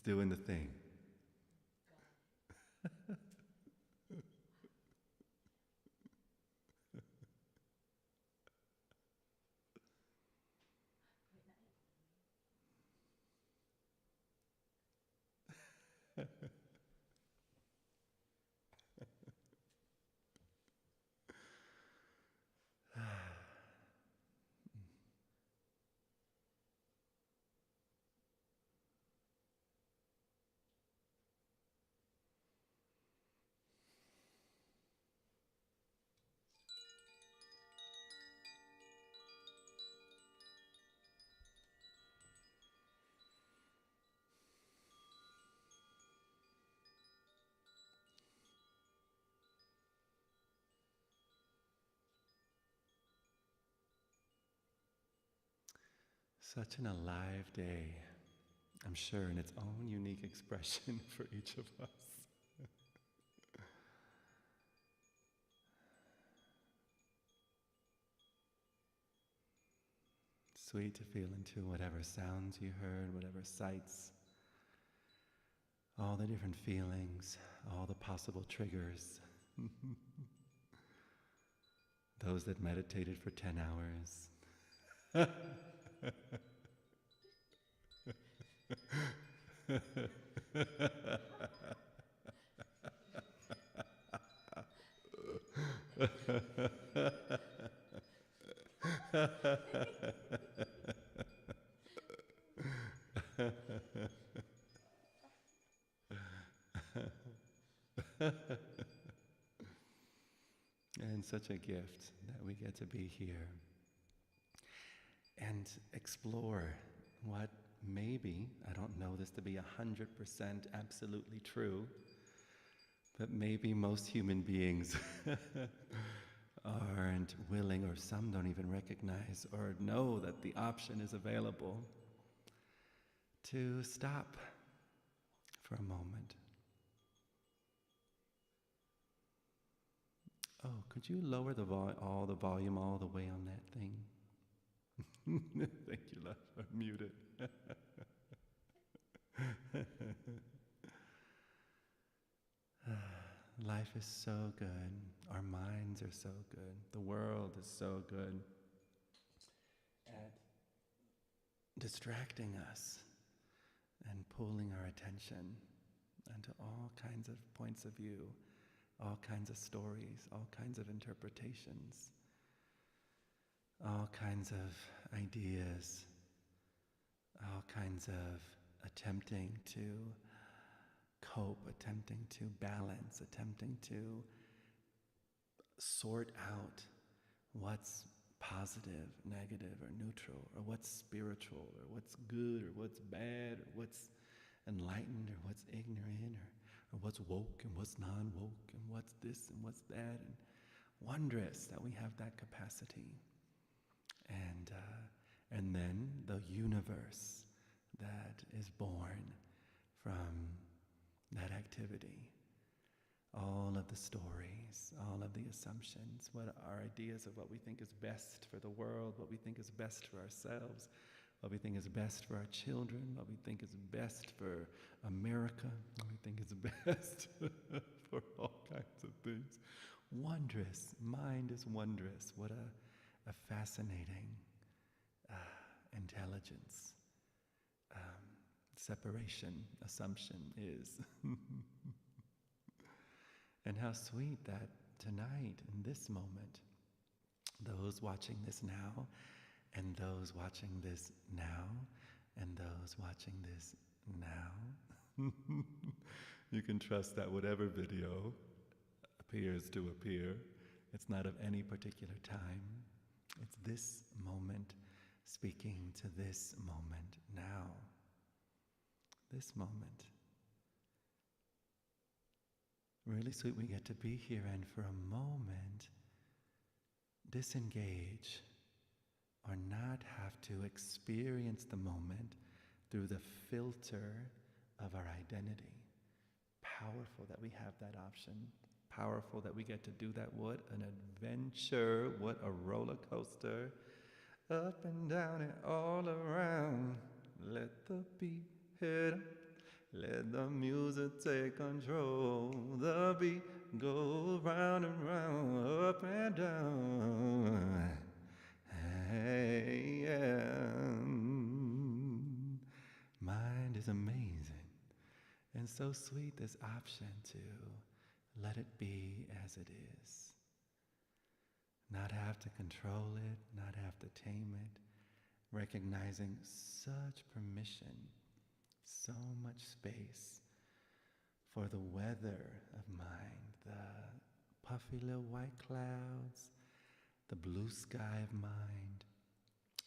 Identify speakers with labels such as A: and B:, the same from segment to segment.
A: doing the thing. Such an alive day, I'm sure, in its own unique expression for each of us. Sweet to feel into whatever sounds you heard, whatever sights, all the different feelings, all the possible triggers. Those that meditated for 10 hours. And such a gift that we get to be here and explore what maybe, I don't know this to be 100% absolutely true, but maybe most human beings aren't willing, or some don't even recognize or know that the option is available to stop for a moment. Oh, could you lower the all the volume all the way on that thing? Thank you, love. I'm muted. Life is so good. Our minds are so good. The world is so good at distracting us and pulling our attention into all kinds of points of view, all kinds of stories, all kinds of interpretations, all kinds of ideas, all kinds of attempting to cope, attempting to balance, attempting to sort out what's positive, negative, or neutral, or what's spiritual, or what's good, or what's bad, or what's enlightened, or what's ignorant, or what's woke, and what's non-woke, and what's this, and what's that, and wondrous that we have that capacity. And then the universe that is born from that activity. All of the stories, all of the assumptions, what our ideas of what we think is best for the world, what we think is best for ourselves, what we think is best for our children, what we think is best for America, what we think is best for all kinds of things. Wondrous. Mind is wondrous. What a fascinating intelligence, separation, assumption is. And how sweet that tonight, in this moment, those watching this now, and those watching this now, and those watching this now, you can trust that whatever video appears to appear, it's not of any particular time. It's this moment speaking to this moment now. This moment. Really sweet we get to be here and for a moment disengage or not have to experience the moment through the filter of our identity. Powerful that we have that option. Powerful that we get to do that. What an adventure. What a roller coaster. Up and down and all around. Let the beat hit 'em. Let the music take control. The beat go round and round, up and down. Hey, yeah. Mind is amazing and so sweet, this option to let it be as it is. Not have to control it, not have to tame it, recognizing such permission, so much space for the weather of mind, the puffy little white clouds, the blue sky of mind,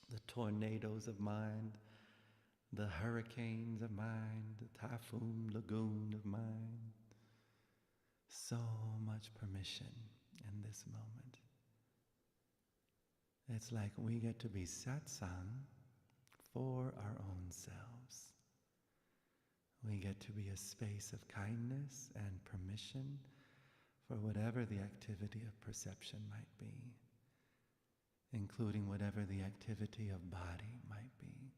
A: the tornadoes of mind, the hurricanes of mind, the typhoon lagoon of mind. So much permission in this moment. It's like we get to be satsang for our own selves. We get to be a space of kindness and permission for whatever the activity of perception might be, including whatever the activity of body might be,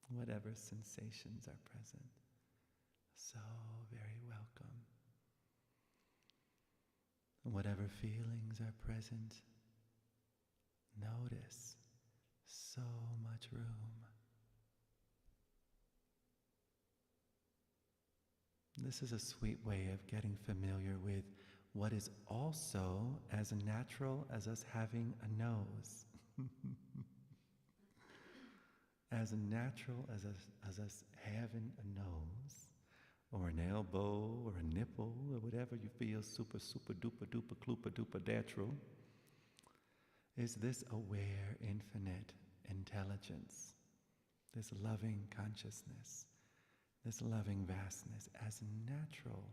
A: whatever sensations are present. So very welcome. Whatever feelings are present, notice so much room. This is a sweet way of getting familiar with what is also as natural as us having a nose. As natural as us having a nose, or an elbow, or a nipple, or whatever you feel super, super, duper, duper, klooper, duper, natural, is this aware, infinite intelligence, this loving consciousness, this loving vastness, as natural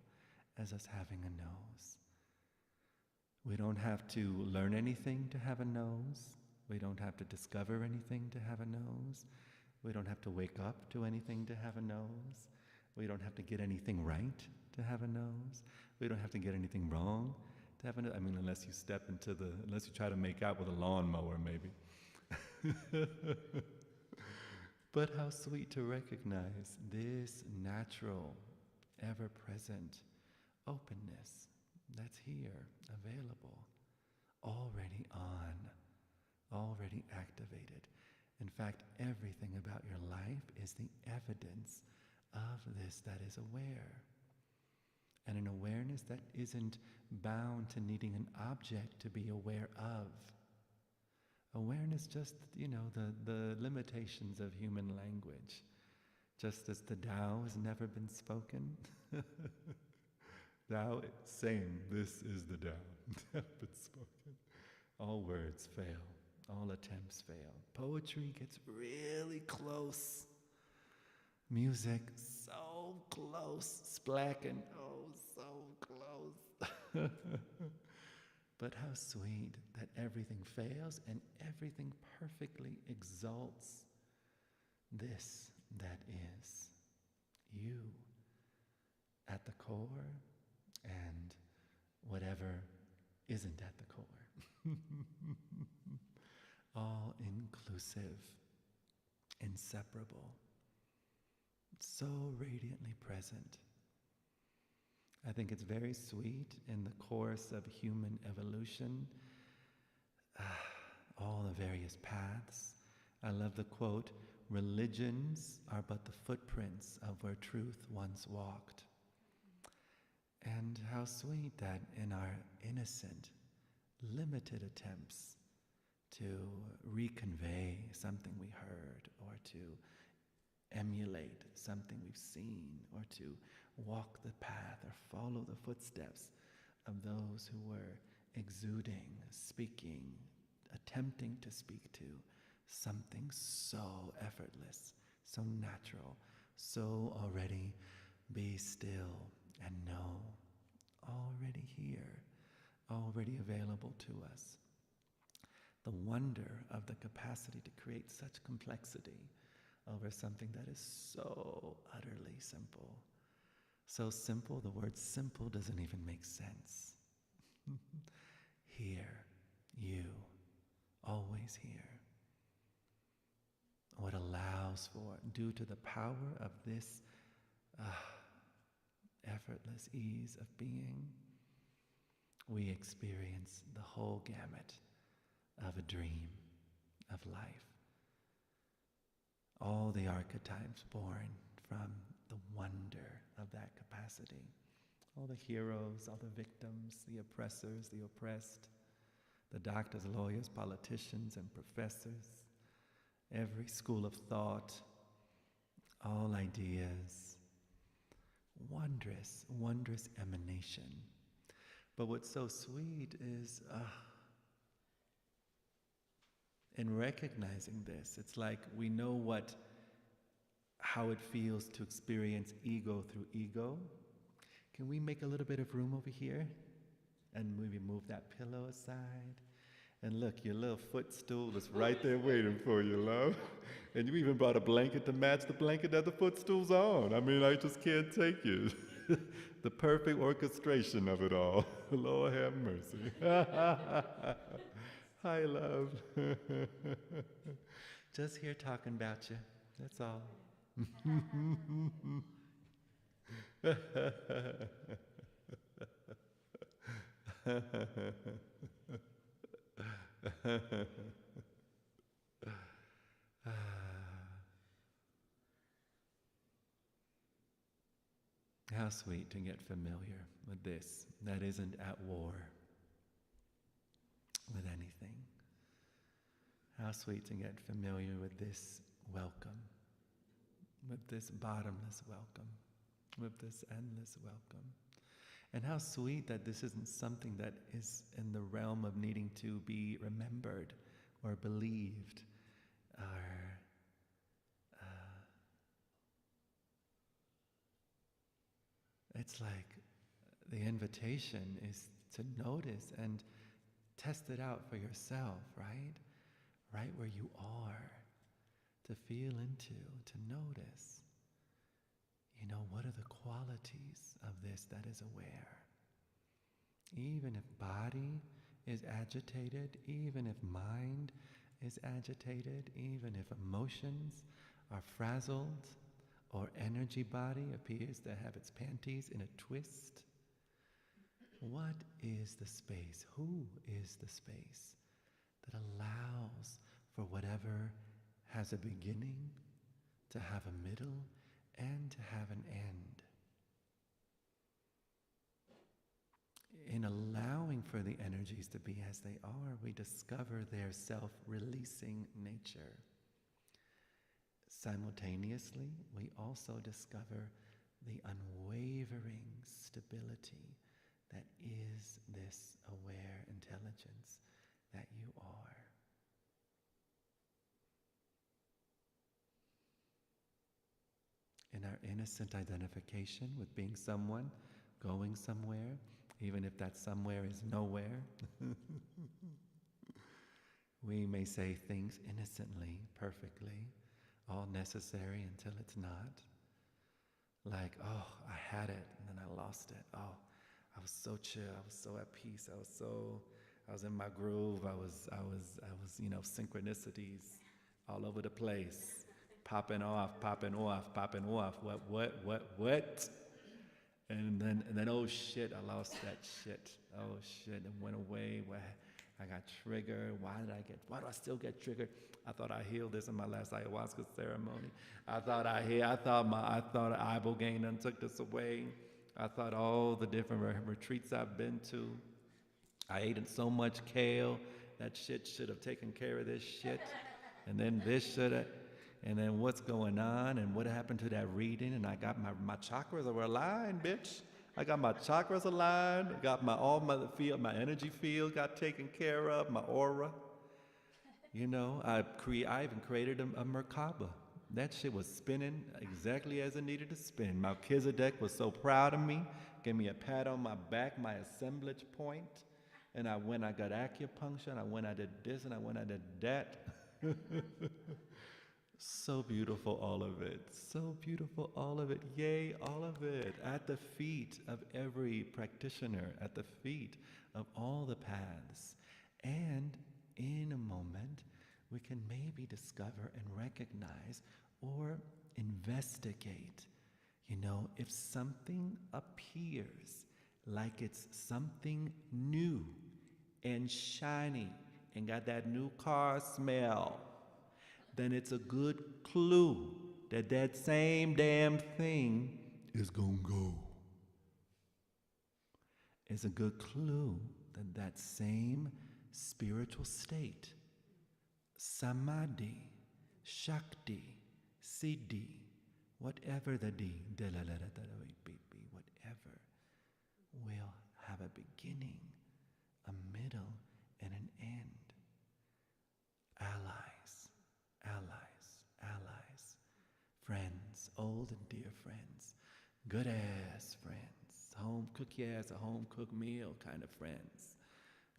A: as us having a nose. We don't have to learn anything to have a nose. We don't have to discover anything to have a nose. We don't have to wake up to anything to have a nose. We don't have to get anything right to have a nose. We don't have to get anything wrong to have a nose. I mean, unless you try to make out with a lawnmower, maybe. But how sweet to recognize this natural, ever-present openness that's here, available, already on, already activated. In fact, everything about your life is the evidence of this that is aware. And an awareness that isn't bound to needing an object to be aware of. Awareness just, the limitations of human language. Just as the Tao has never been spoken. Tao, same, this is the Tao. Never been spoken. All words fail. All attempts fail. Poetry gets really close. Music, so close. Splacking, oh, so close. But how sweet that everything fails and everything perfectly exalts this that is you at the core and whatever isn't at the core. All inclusive, inseparable, so radiantly present. I think it's very sweet in the course of human evolution, all the various paths. I love the quote, "Religions are but the footprints of where truth once walked." And how sweet that in our innocent, limited attempts to reconvey something we heard, or to emulate something we've seen, or to walk the path or follow the footsteps of those who were exuding, speaking, attempting to speak to something so effortless, so natural, so already be still and know, already here, already available to us. The wonder of the capacity to create such complexity over something that is so utterly simple. So simple, the word simple doesn't even make sense. Here, you, always here. What allows for, due to the power of this effortless ease of being, we experience the whole gamut of a dream of life. All the archetypes born from the wonder of that capacity. All the heroes, all the victims, the oppressors, the oppressed, the doctors, lawyers, politicians, and professors, every school of thought, all ideas, wondrous, wondrous emanation. But what's so sweet is, in recognizing this, it's like we know how it feels to experience ego through ego. Can we make a little bit of room over here? And maybe move that pillow aside. And look, your little footstool is right there waiting for you, love. And you even brought a blanket to match the blanket that the footstool's on. I mean, I just can't take it. The perfect orchestration of it all. Lord have mercy. Hi, love. Just here talking about you. That's all. How sweet to get familiar with this that isn't at war with anything. How sweet to get familiar with this welcome, with this bottomless welcome, with this endless welcome. And how sweet that this isn't something that is in the realm of needing to be remembered or believed or it's like the invitation is to notice and test it out for yourself, right? Right where you are, to feel into, to notice. You know, what are the qualities of this that is aware? Even if body is agitated, even if mind is agitated, even if emotions are frazzled, or energy body appears to have its panties in a twist, what is the space? Who is the space that allows for whatever has a beginning to have a middle and to have an end? In allowing for the energies to be as they are, we discover their self-releasing nature. Simultaneously, we also discover the unwavering stability that is this aware intelligence that you are. In our innocent identification with being someone, going somewhere, even if that somewhere is nowhere, we may say things innocently, perfectly, all necessary until it's not. Like, oh, I had it, and then I lost it. Oh, I was so chill, I was so at peace, I was in my groove, I was, synchronicities all over the place, popping off, what? And then, oh shit, I lost that shit. Oh shit, it went away. I got triggered. Why do I still get triggered? I thought I healed this in my last ayahuasca ceremony. I thought ibogaine done took this away. I thought all the different retreats I've been to, I ate so much kale, that shit should have taken care of this shit. And then this should have, and then what's going on, and what happened to that reading, and I got my chakras were aligned, bitch. I got my chakras aligned, I got my energy field got taken care of, my aura. You know, I even created a Merkaba. That shit was spinning exactly as it needed to spin. Melchizedek was so proud of me, gave me a pat on my back, my assemblage point. And I got acupuncture, and I did this, and I did that. So beautiful, all of it. So beautiful, all of it. Yay, all of it. At the feet of every practitioner, at the feet of all the paths. And in a moment, we can maybe discover and recognize or investigate, If something appears like it's something new and shiny and got that new car smell, then it's a good clue that that same damn thing is gonna go. It's a good clue that that same spiritual state, samadhi, shakti, siddhi, whatever the whatever, will have a beginning, a middle, and an end. Allies, allies, allies, friends, old and dear friends, good ass friends, home cook your ass a home cooked meal kind of friends.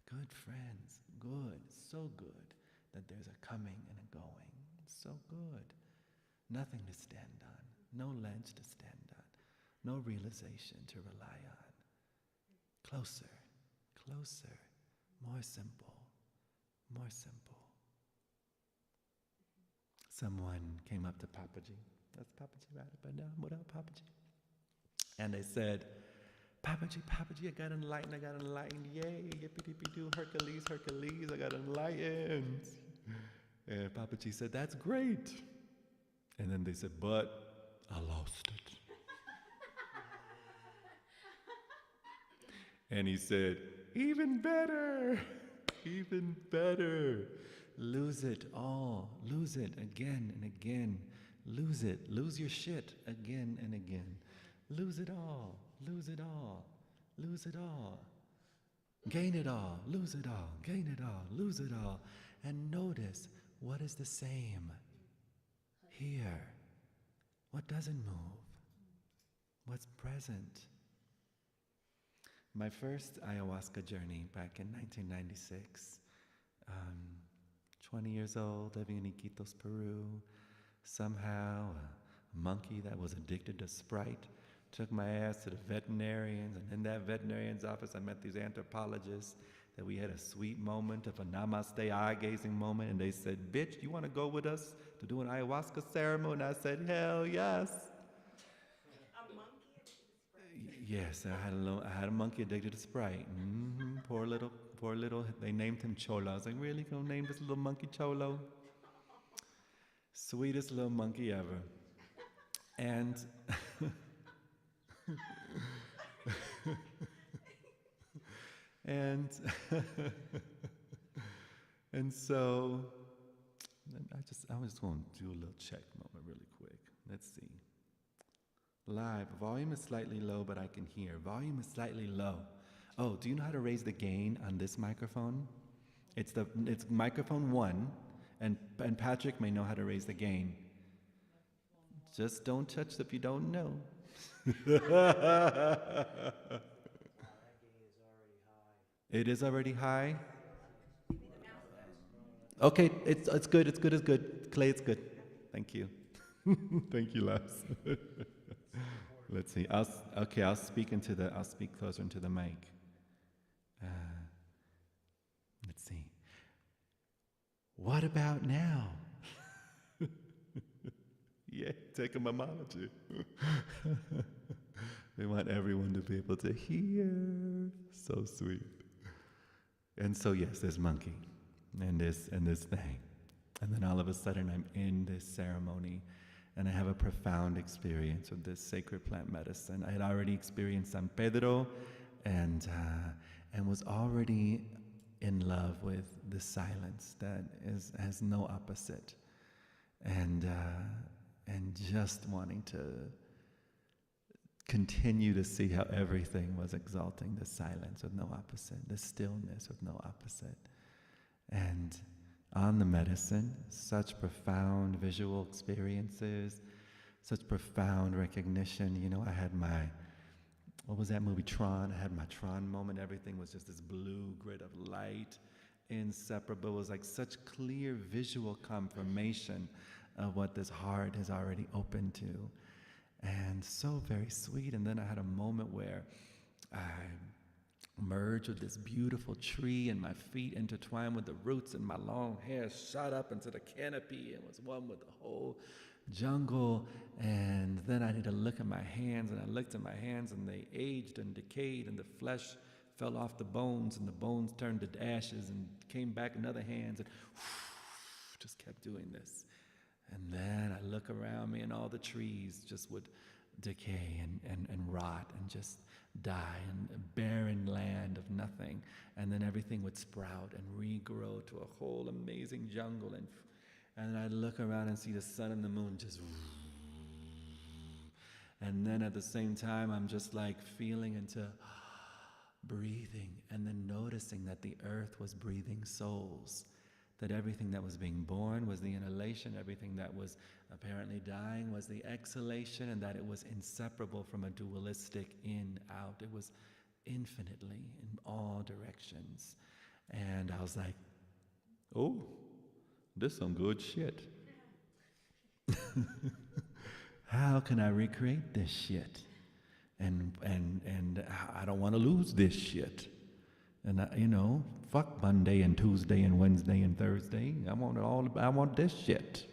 A: Good friends, good, so good that there's a coming and a going. So good. Nothing to stand on, no ledge to stand on, no realization to rely on. Closer, closer, more simple, more simple. Someone came up to Papaji. That's Papaji right up and down. What up, Papaji? And they said, Papaji, I got enlightened. Yay, yippee-dippee-doo, Hercules, I got enlightened. And Papaji said, that's great. And then they said, but I lost it. And he said, even better. Lose it all. Lose it again and again. Lose it. Lose your shit again and again. Lose it all. Lose it all. Lose it all. Gain it all. Lose it all. Gain it all. Lose it all. And notice what is the same here. What doesn't move? What's present? My first ayahuasca journey back in 1996, 20 years old, living in Iquitos, Peru. Somehow, a monkey that was addicted to Sprite took my ass to the veterinarians, and in that veterinarian's office, I met these anthropologists that we had a sweet moment of a namaste eye-gazing moment, and they said, bitch, you want to go with us to do an ayahuasca ceremony? And I said, hell yes. Yes, I had a monkey addicted to Sprite. Mm-hmm. Poor little, they named him Cholo. I was like, really gonna name this little monkey Cholo? Sweetest little monkey ever. And and so I was going to do a little check moment really quick. Let's see. Live. Volume is slightly low, but I can hear. Volume is slightly low. Oh, do you know how to raise the gain on this microphone? It's microphone 1, and Patrick may know how to raise the gain. Just don't touch it if you don't know. It is already high? Okay, it's good, it's good. Clay, it's good. Thank you. Thank you, Lars. Let's see. I'll speak closer into the mic. Let's see. What about now? Yeah, take a mammology. We want everyone to be able to hear. So sweet. And so yes, there's monkey, and this thing, and then all of a sudden I'm in this ceremony. And I have a profound experience with this sacred plant medicine. I had already experienced San Pedro, and was already in love with the silence that has no opposite, and just wanting to continue to see how everything was exalting the silence with no opposite, the stillness with no opposite, and on the medicine, such profound visual experiences, such profound recognition. I had what was that movie, Tron? I had my Tron moment. Everything was just this blue grid of light, inseparable. It was like such clear visual confirmation of what this heart has already opened to. And so very sweet. And then I had a moment where I merged with this beautiful tree, and my feet intertwined with the roots, and my long hair shot up into the canopy and was one with the whole jungle. And then I need to look at my hands, and I looked at my hands, and they aged and decayed, and the flesh fell off the bones, and the bones turned to ashes, and came back in other hands, and just kept doing this. And then I look around me, and all the trees just would decay and rot and just die, and a barren land of nothing. And then everything would sprout and regrow to a whole amazing jungle. And I'd look around and see the sun and the moon just. And then at the same time, I'm just like feeling into breathing, and then noticing that the earth was breathing souls, that everything that was being born was the inhalation, everything that was apparently dying was the exhalation, and that it was inseparable from a dualistic in, out. It was infinitely in all directions. And I was like, oh, this is some good shit. How can I recreate this shit? And I don't want to lose this shit. And fuck Monday and Tuesday and Wednesday and Thursday. I want this shit.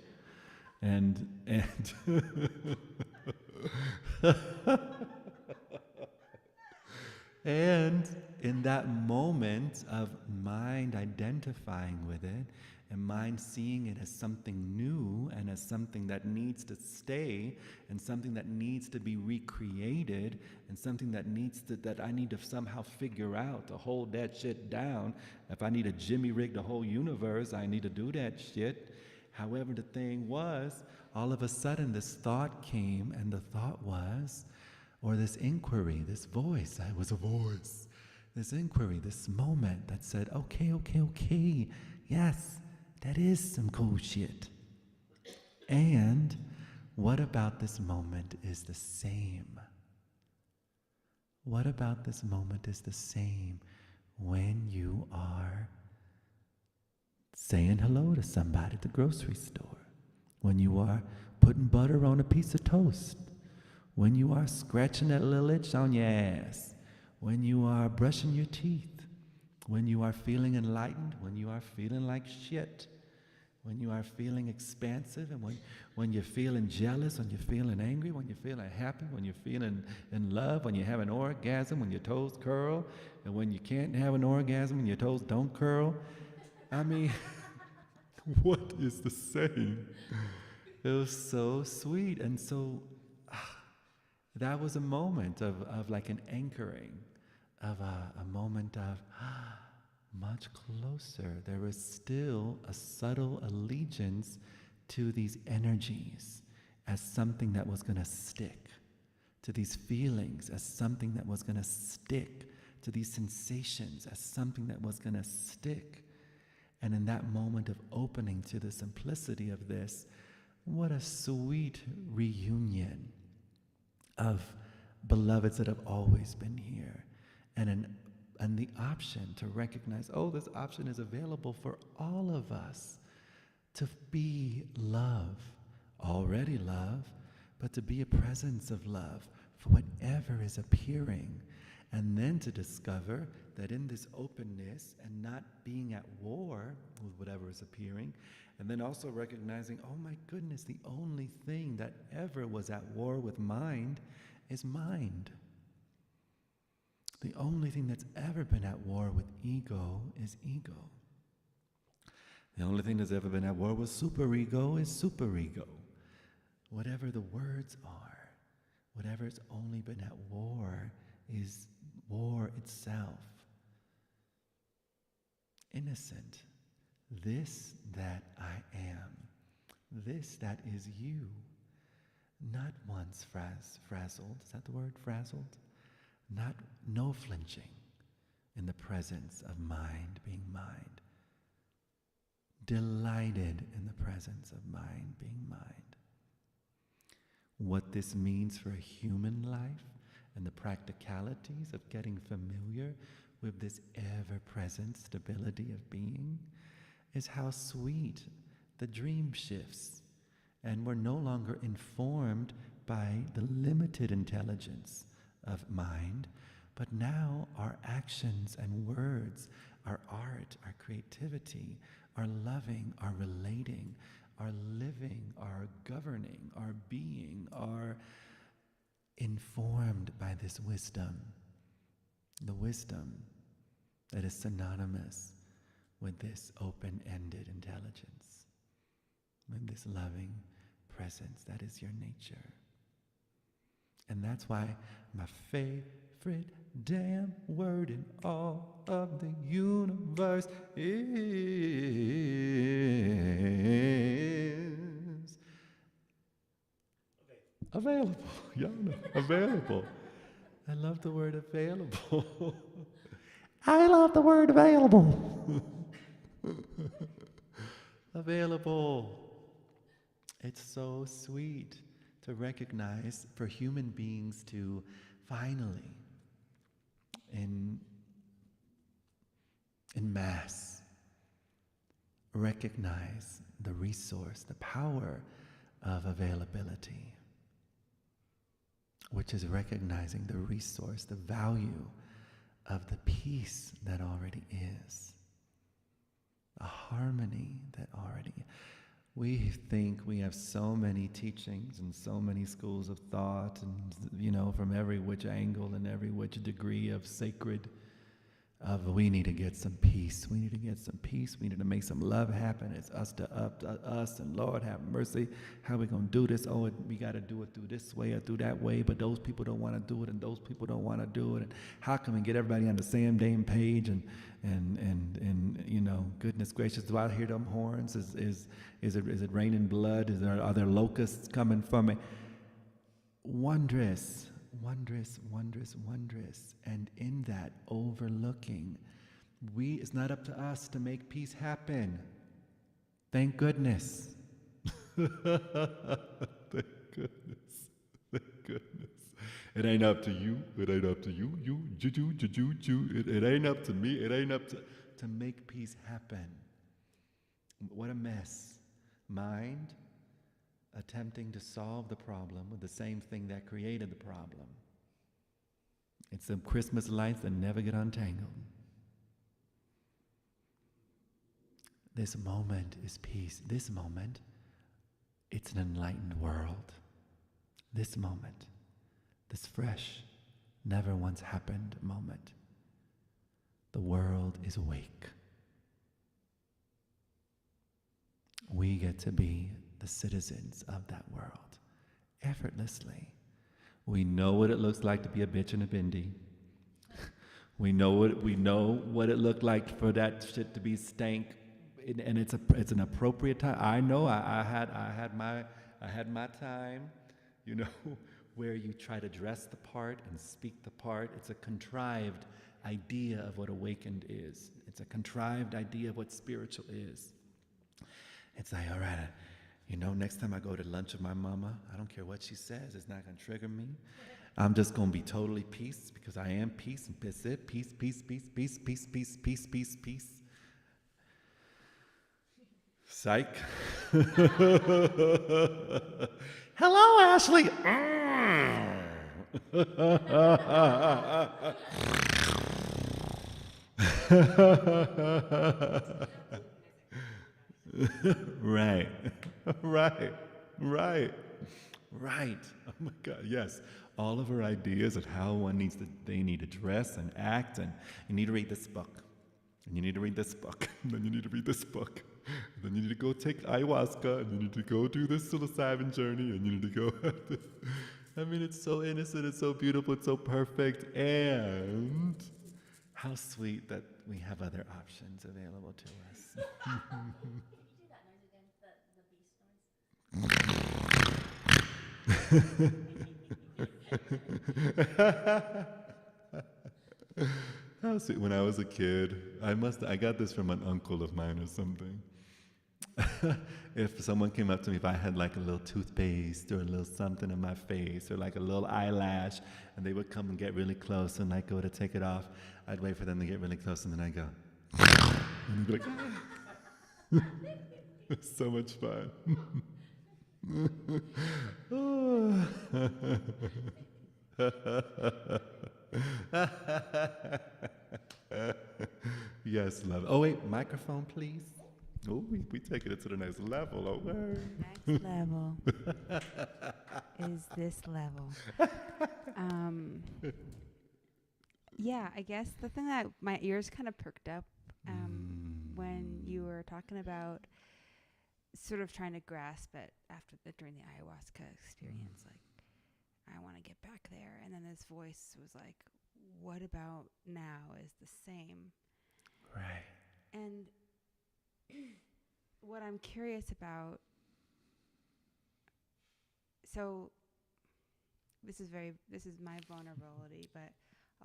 A: And and in that moment of mind identifying with it, and mind seeing it as something new and as something that needs to stay, and something that needs to be recreated, and something that I need to somehow figure out to hold that shit down. If I need to jimmy rig the whole universe, I need to do that shit. However, the thing was, all of a sudden this thought came, and the thought was, or this inquiry, this voice, it was a voice, this inquiry, this moment that said, okay, yes, that is some cool shit. And what about this moment is the same? What about this moment is the same when you are saying hello to somebody at the grocery store, when you are putting butter on a piece of toast, when you are scratching that little itch on your ass, when you are brushing your teeth, when you are feeling enlightened, when you are feeling like shit, when you are feeling expansive, and when you're feeling jealous, when you're feeling angry, when you're feeling happy, when you're feeling in love, when you have an orgasm, when your toes curl, and when you can't have an orgasm and your toes don't curl. I mean, what is the saying? It was so sweet. And so that was a moment of like an anchoring, of a moment of much closer. There was still a subtle allegiance to these energies as something that was going to stick, to these feelings as something that was going to stick, to these sensations as something that was going to stick. And in that moment of opening to the simplicity of this, what a sweet reunion of beloveds that have always been here, and the option to recognize, this option is available for all of us to be love, already love, but to be a presence of love for whatever is appearing. And then to discover that in this openness and not being at war with whatever is appearing, and then also recognizing, oh my goodness, the only thing that ever was at war with mind is mind. The only thing that's ever been at war with ego is ego. The only thing that's ever been at war with superego is superego. Whatever the words are, whatever's only been at war is war itself. Innocent. This that I am. This that is you. Not once frazzled. Is that the word, frazzled? No flinching in the presence of mind being mind. Delighted in the presence of mind being mind. What this means for a human life and the practicalities of getting familiar with this ever-present stability of being is how sweet the dream shifts, and we're no longer informed by the limited intelligence of mind, but now our actions and words, our art, our creativity, our loving, our relating, our living, our governing, our being, are informed by this wisdom. The wisdom that is synonymous with this open-ended intelligence, with this loving presence that is your nature. And that's why my favorite damn word in all of the universe is available. Y'all know, available. I love the word available. I love the word available. Available. It's so sweet to recognize for human beings to finally, in mass, recognize the resource, the power of availability, which is recognizing the resource, the value of the peace that already is, the harmony that already is. We think we have so many teachings and so many schools of thought, and from every which angle and every which degree of sacred, we need to get some peace. We need to get some peace. We need to make some love happen. It's us to us, and Lord have mercy. How are we going to do this? Oh, we got to do it through this way or through that way, but those people don't want to do it, and those people don't want to do it. And how can we get everybody on the same damn page? And goodness gracious, do I hear them horns? Is it raining blood? Are there locusts coming from it? Wondrous. Wondrous, wondrous, wondrous. And in that overlooking, it's not up to us to make peace happen. Thank goodness. Thank goodness. Thank goodness. It ain't up to you. It ain't up to you. It ain't up to me. It ain't up to make peace happen. What a mess. Mind attempting to solve the problem with the same thing that created the problem. It's the Christmas lights that never get untangled. This moment is peace. This moment, it's an enlightened world. This moment, this fresh, never once happened moment. The world is awake. We get to be the citizens of that world, effortlessly. We know what it looks like to be a bitch and a bindi. We know what it looked like for that shit to be stank, and it's an appropriate time. I know I had my time, where you try to dress the part and speak the part. It's a contrived idea of what awakened is. It's a contrived idea of what spiritual is. It's like, all right, next time I go to lunch with my mama, I don't care what she says, it's not going to trigger me. I'm just going to be totally peace, because I am peace, and that's it. Peace, peace, peace, peace, peace, peace, peace, peace, peace. Psych. Hello, Ashley. Right. Oh my God, yes. All of her ideas of how they need to dress and act, and you need to read this book, and you need to read this book, and then you need to read this book, and then you need to go take ayahuasca, and you need to go do this psilocybin journey, and you need to go. I mean, it's so innocent, it's so beautiful, it's so perfect, and how sweet that we have other options available to us. How sweet. When I was a kid, I got this from an uncle of mine or something. If someone came up to me, if I had like a little toothpaste or a little something in my face or like a little eyelash, and they would come and get really close, and I'd go to take it off, I'd wait for them to get really close, and then I'd go, and they'd be like, it's so much fun. Yes, love. Oh wait, microphone, please. Oh, we taking it to the next level. Oh, word.
B: Next level is this level. Yeah, I guess the thing that my ears kind of perked up when you were talking about sort of trying to grasp it during the ayahuasca experience, like, I want to get back there. And then this voice was like, what about now is the same?
A: Right.
B: And what I'm curious about, so this is my vulnerability, but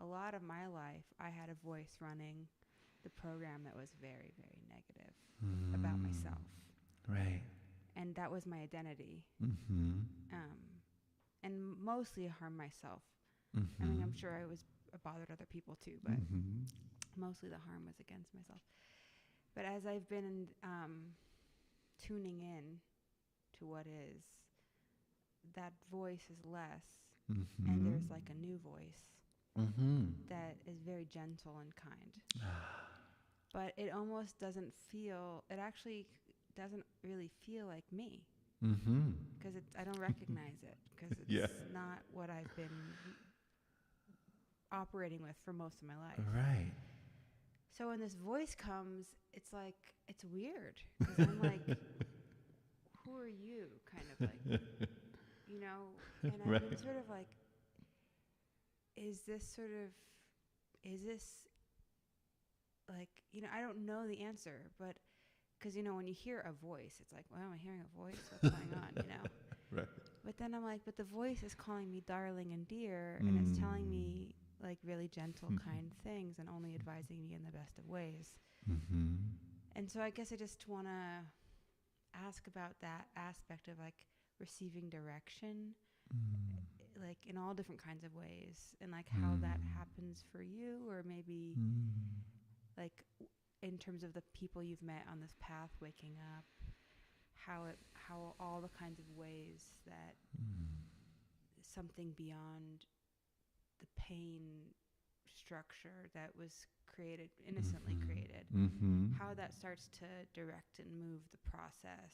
B: a lot of my life, I had a voice running the program that was very, very negative about myself.
A: Right.
B: And that was my identity.
A: Mm-hmm.
B: And mostly harm myself.
A: Mm-hmm.
B: I mean, I'm sure I bothered other people too, but mostly the harm was against myself. But as I've been tuning in to what is, that voice is less, and there's like a new voice that is very gentle and kind. But it almost doesn't feel, it actually doesn't really feel like me. Because I don't recognize it, because it's not what I've been operating with for most of my life.
A: Right.
B: So when this voice comes, it's like, it's weird. Because I'm like, who are you? Kind of like, you know? And I've been sort of like, is this like, you know, I don't know the answer, but because, you know, when you hear a voice, it's like, well, am I hearing a voice? What's going on, you know?
A: Right.
B: But then I'm like, but the voice is calling me darling and dear, and it's telling me like really gentle, kind things, and only advising me in the best of ways. And so I guess I just want to ask about that aspect of like receiving direction, like in all different kinds of ways, and like how that happens for you, or maybe like in terms of the people you've met on this path, waking up, how all the kinds of ways that something beyond the pain structure that was created, innocently created, how that starts to direct and move the process.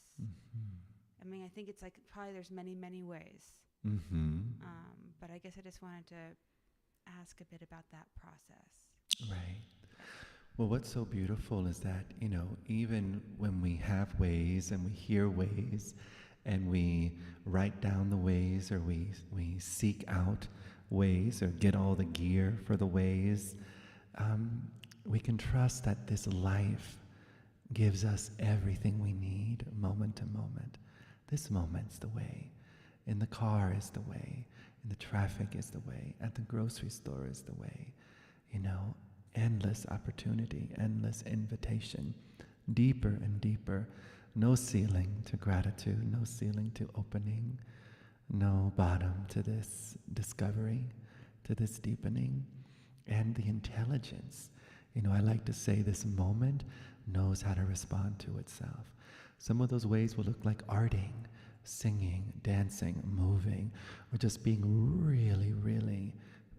B: I mean, I think it's like probably there's many, many ways. But I guess I just wanted to ask a bit about that process.
A: Right. Well, what's so beautiful is that, you know, even when we have ways and we hear ways and we write down the ways, or we seek out ways or get all the gear for the ways, we can trust that this life gives us everything we need moment to moment. This moment's the way. In the car is the way. In the traffic is the way. At the grocery store is the way. You know, endless opportunity, endless invitation, deeper and deeper. No ceiling to gratitude, no ceiling to opening, no bottom to this discovery, to this deepening. And the intelligence. You know, I like to say this moment knows how to respond to itself. Some of those ways will look like arting, singing, dancing, moving, or just being really, really,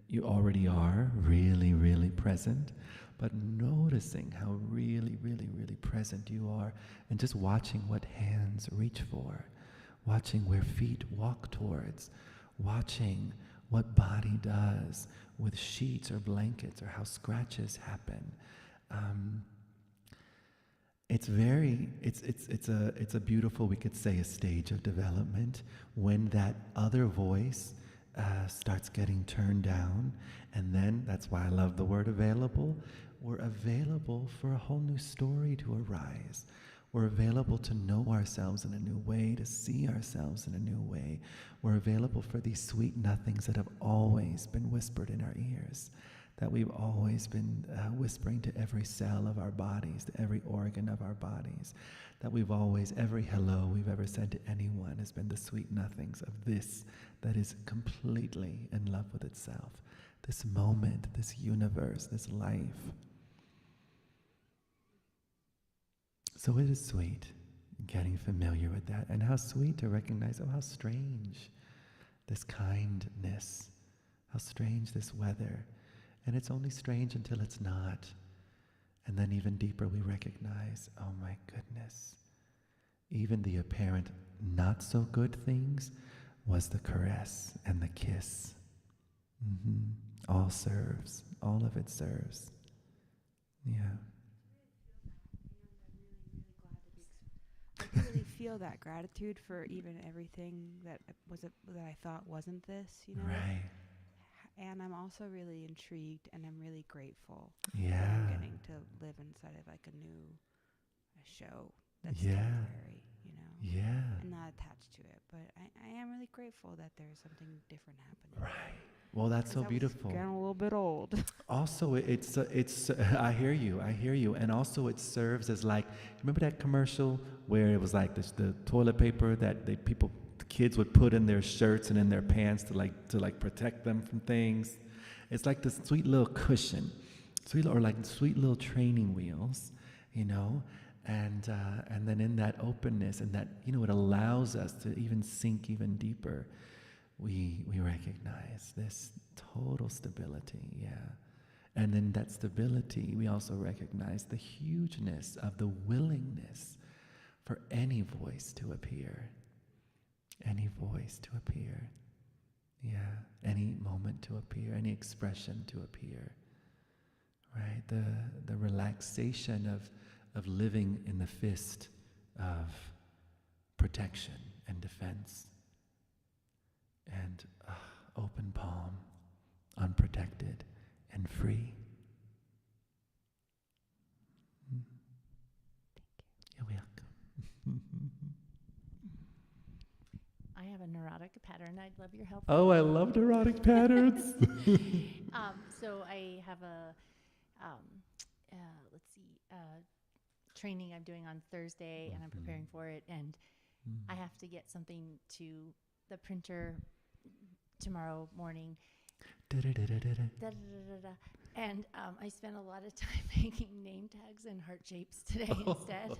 A: you already are really, really present, but noticing how really, really, really present you are, and just watching what hands reach for, watching where feet walk towards, watching what body does with sheets or blankets, or how scratches happen. It's a beautiful, we could say, a stage of development when that other voice starts getting turned down. And then, that's why I love the word available. We're available for a whole new story to arise. We're available to know ourselves in a new way, to see ourselves in a new way. We're available for these sweet nothings that have always been whispered in our ears, that we've always been whispering to every cell of our bodies, to every organ of our bodies, that we've always, every hello we've ever said to anyone has been the sweet nothings of this that is completely in love with itself, this moment, this universe, this life. So it is sweet getting familiar with that, and how sweet to recognize, oh, how strange this kindness, how strange this weather. And it's only strange until it's not. And then even deeper we recognize, oh my goodness, even the apparent not so good things was the caress and the kiss. All serves. All of it serves. Yeah.
B: I really feel that gratitude for even everything that I thought wasn't this,
A: Right.
B: And I'm also really intrigued, and I'm really grateful
A: Yeah.
B: that I'm getting to live inside of like a show that's temporary,
A: Yeah.
B: and not attached to it. But I am really grateful that there's something different happening.
A: Right. Well, that's so beautiful.
B: Getting a little bit old.
A: Also, it's I hear you, and also it serves as like, remember that commercial where it was like the toilet paper that the kids would put in their shirts and in their pants to protect them from things. It's like this sweet little cushion, sweet little training wheels, and then in that openness and that it allows us to even sink even deeper. We recognize this total stability, yeah. And in that stability, we also recognize the hugeness of the willingness for any voice to appear. Any voice to appear. Yeah. Any moment to appear, any expression to appear. Right? The relaxation of living in the fist of protection and defense. And open palm, unprotected and free. You're welcome.
C: I have a neurotic pattern. I'd love your help.
A: Oh, I love neurotic patterns.
C: So I have a, training I'm doing on Thursday, and I'm preparing for it, and I have to get something to the printer tomorrow morning. And I spent a lot of time making name tags and heart shapes today instead,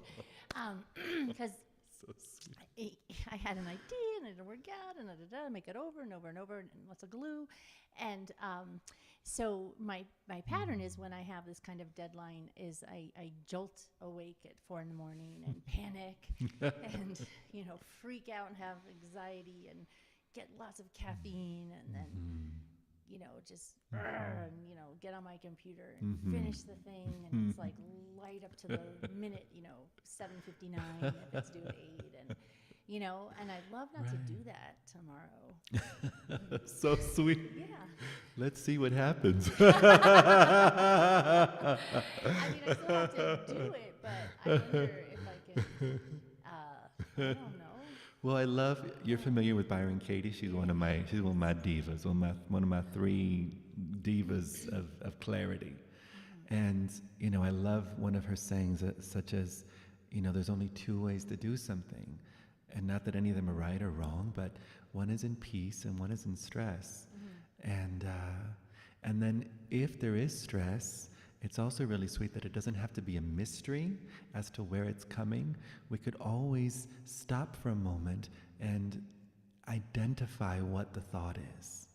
C: because I had an idea and it didn't work out, and make it over and over and over, and lots of glue. And so my pattern is, when I have this kind of deadline, is I jolt awake at 4 a.m. and panic and freak out and have anxiety and get lots of caffeine, and then just get on my computer and finish the thing, and it's like light up to the minute, 7:59 if it's due at 8, and I'd love not to do that tomorrow.
A: So sweet.
C: Yeah.
A: Let's see what happens.
C: I still have to do it, but I wonder if I can, I don't know.
A: Well, I love, you're familiar with Byron Katie. She's one of my divas, one of my 3 divas of clarity. And, I love one of her sayings, such as, there's only 2 ways to do something. And not that any of them are right or wrong, but one is in peace and one is in stress. And then if there is stress, it's also really sweet that it doesn't have to be a mystery as to where it's coming. We could always stop for a moment and identify what the thought is,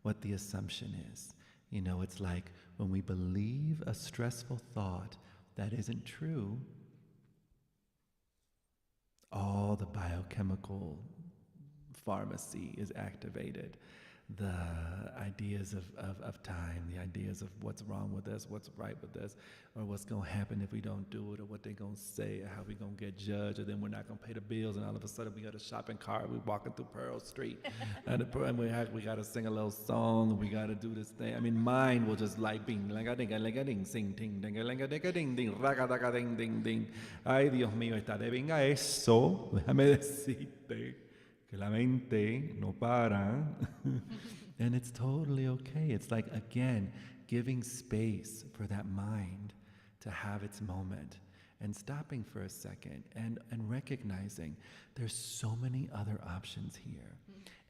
A: what the assumption is. It's like when we believe a stressful thought that isn't true, all the biochemical pharmacy is activated. The ideas of time, the ideas of what's wrong with us, what's right with us, or what's going to happen if we don't do it, or what they're going to say, or how we're going to get judged, or then we're not going to pay the bills, and all of a sudden we got a shopping cart, we're walking through Pearl Street, and we got to sing a little song, we got to do this thing. I mean, mine will just like bing, like-a-ding, sing, ting, ding, ding, raga, ding, ding, ding. Ay, Dios mío, estaré bien a eso, déjame decirte. Que la mente no para. And it's totally okay. It's like, again, giving space for that mind to have its moment, and stopping for a second and recognizing there's so many other options here,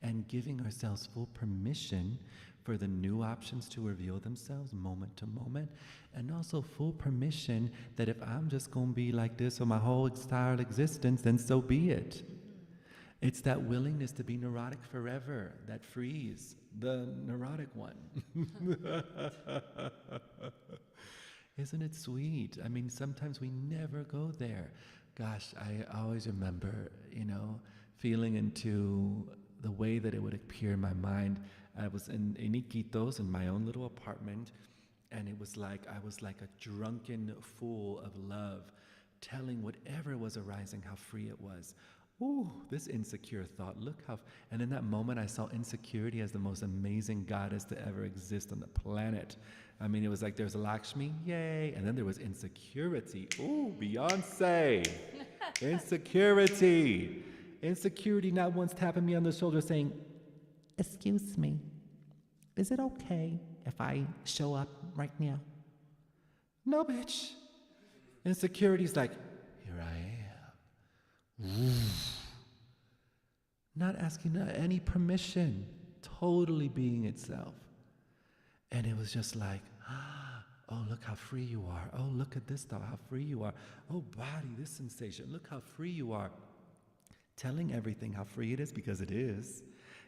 A: and giving ourselves full permission for the new options to reveal themselves moment to moment, and also full permission that if I'm just going to be like this for my whole entire existence, then so be it. It's that willingness to be neurotic forever that frees the neurotic one. Isn't it sweet? I mean, sometimes we never go there. Gosh, I always remember, feeling into the way that it would appear in my mind. I was in Iquitos in my own little apartment, and it was like I was like a drunken fool of love, telling whatever was arising how free it was. Ooh, this insecure thought, look how, and in that moment I saw insecurity as the most amazing goddess to ever exist on the planet. I mean, it was like there's Lakshmi, yay, and then there was insecurity. Ooh, Beyonce, insecurity. Insecurity not once tapping me on the shoulder saying, excuse me, is it okay if I show up right now? No, bitch. Insecurity's like, here I am. Not asking any permission, totally being itself. And it was just like, oh, look how free you are. Oh, look at this thought, how free you are. Oh, body, this sensation, look how free you are. Telling everything how free it is, because it is.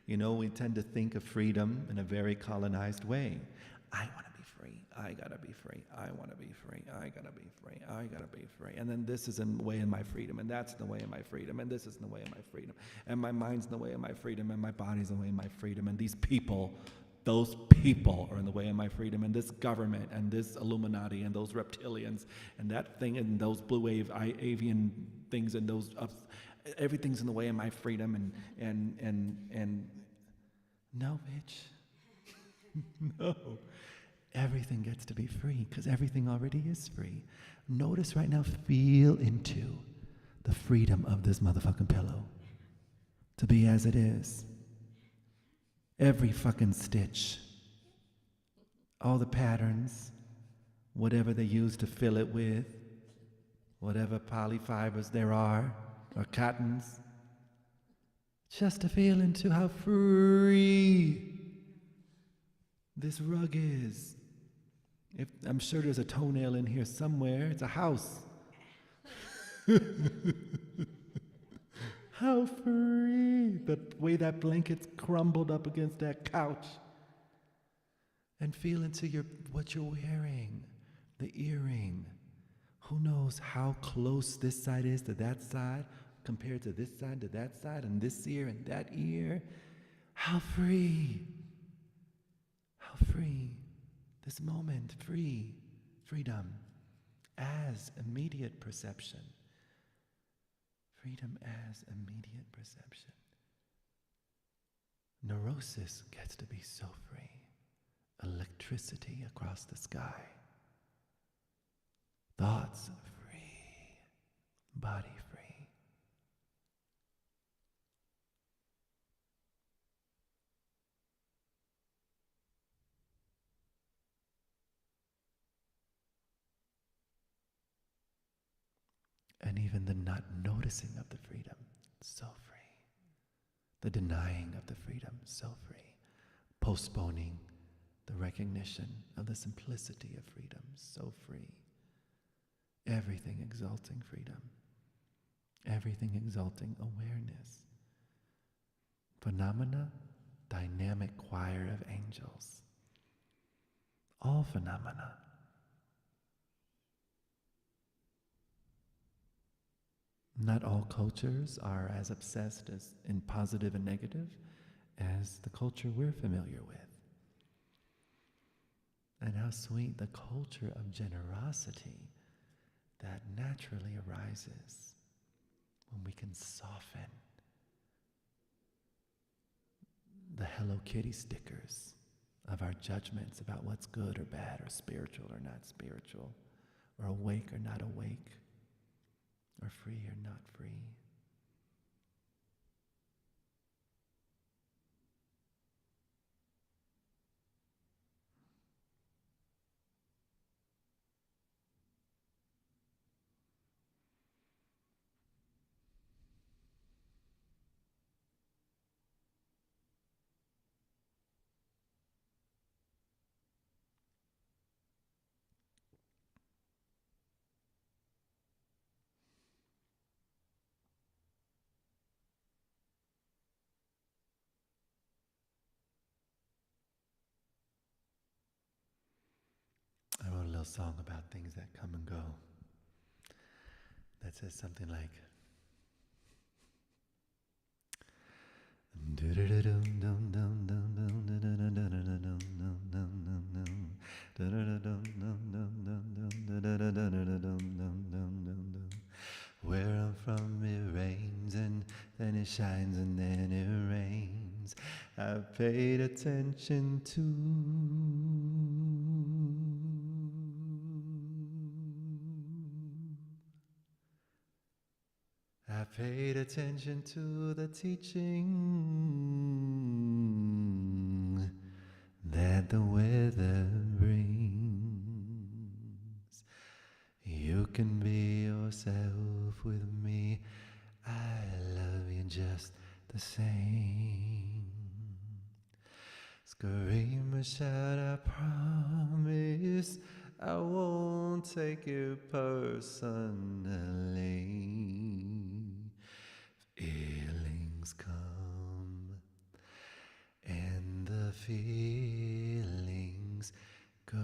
A: We tend to think of freedom in a very colonized way. I want to be free. I gotta be free. I want to be free. I gotta be free. I gotta be free. And then this is in the way of my freedom, and that's in the way of my freedom, and this is in the way of my freedom, and my mind's in the way of my freedom, and my body's in the way of my freedom, and these people, those people are in the way of my freedom, and this government, and this Illuminati, and those reptilians, and that thing, and those blue wave avian things, and those everything's in the way of my freedom, and no, bitch. No. Everything gets to be free because everything already is free. Notice right now, feel into the freedom of this motherfucking pillow to be as it is. Every fucking stitch, all the patterns, whatever they use to fill it with, whatever polyfibers there are, or cottons, just to feel into how free this rug is. I'm sure there's a toenail in here somewhere. It's a house. How free. The way that blanket's crumbled up against that couch. And feel into what you're wearing. The earring. Who knows how close this side is to that side compared to this side to that side, and this ear and that ear. How free. How free. This moment, freedom as immediate perception. Freedom as immediate perception. Neurosis gets to be so free. Electricity across the sky. Thoughts free. Body free. And even the not noticing of the freedom, so free. The denying of the freedom, so free. Postponing the recognition of the simplicity of freedom, so free. Everything exalting freedom. Everything exalting awareness. Phenomena, dynamic choir of angels. All phenomena. Not all cultures are as obsessed as in positive and negative as the culture we're familiar with. And how sweet the culture of generosity that naturally arises when we can soften the Hello Kitty stickers of our judgments about what's good or bad or spiritual or not spiritual, or awake or not awake, or free or not free. little song about things that come and go that says something like where I'm from it rains and then it shines and then it rains. I've paid attention to I paid attention to the teaching that the weather brings. You can be yourself with me. I love you just the same. Scream or shout, I promise I won't take it personally. Feelings come and the feelings go.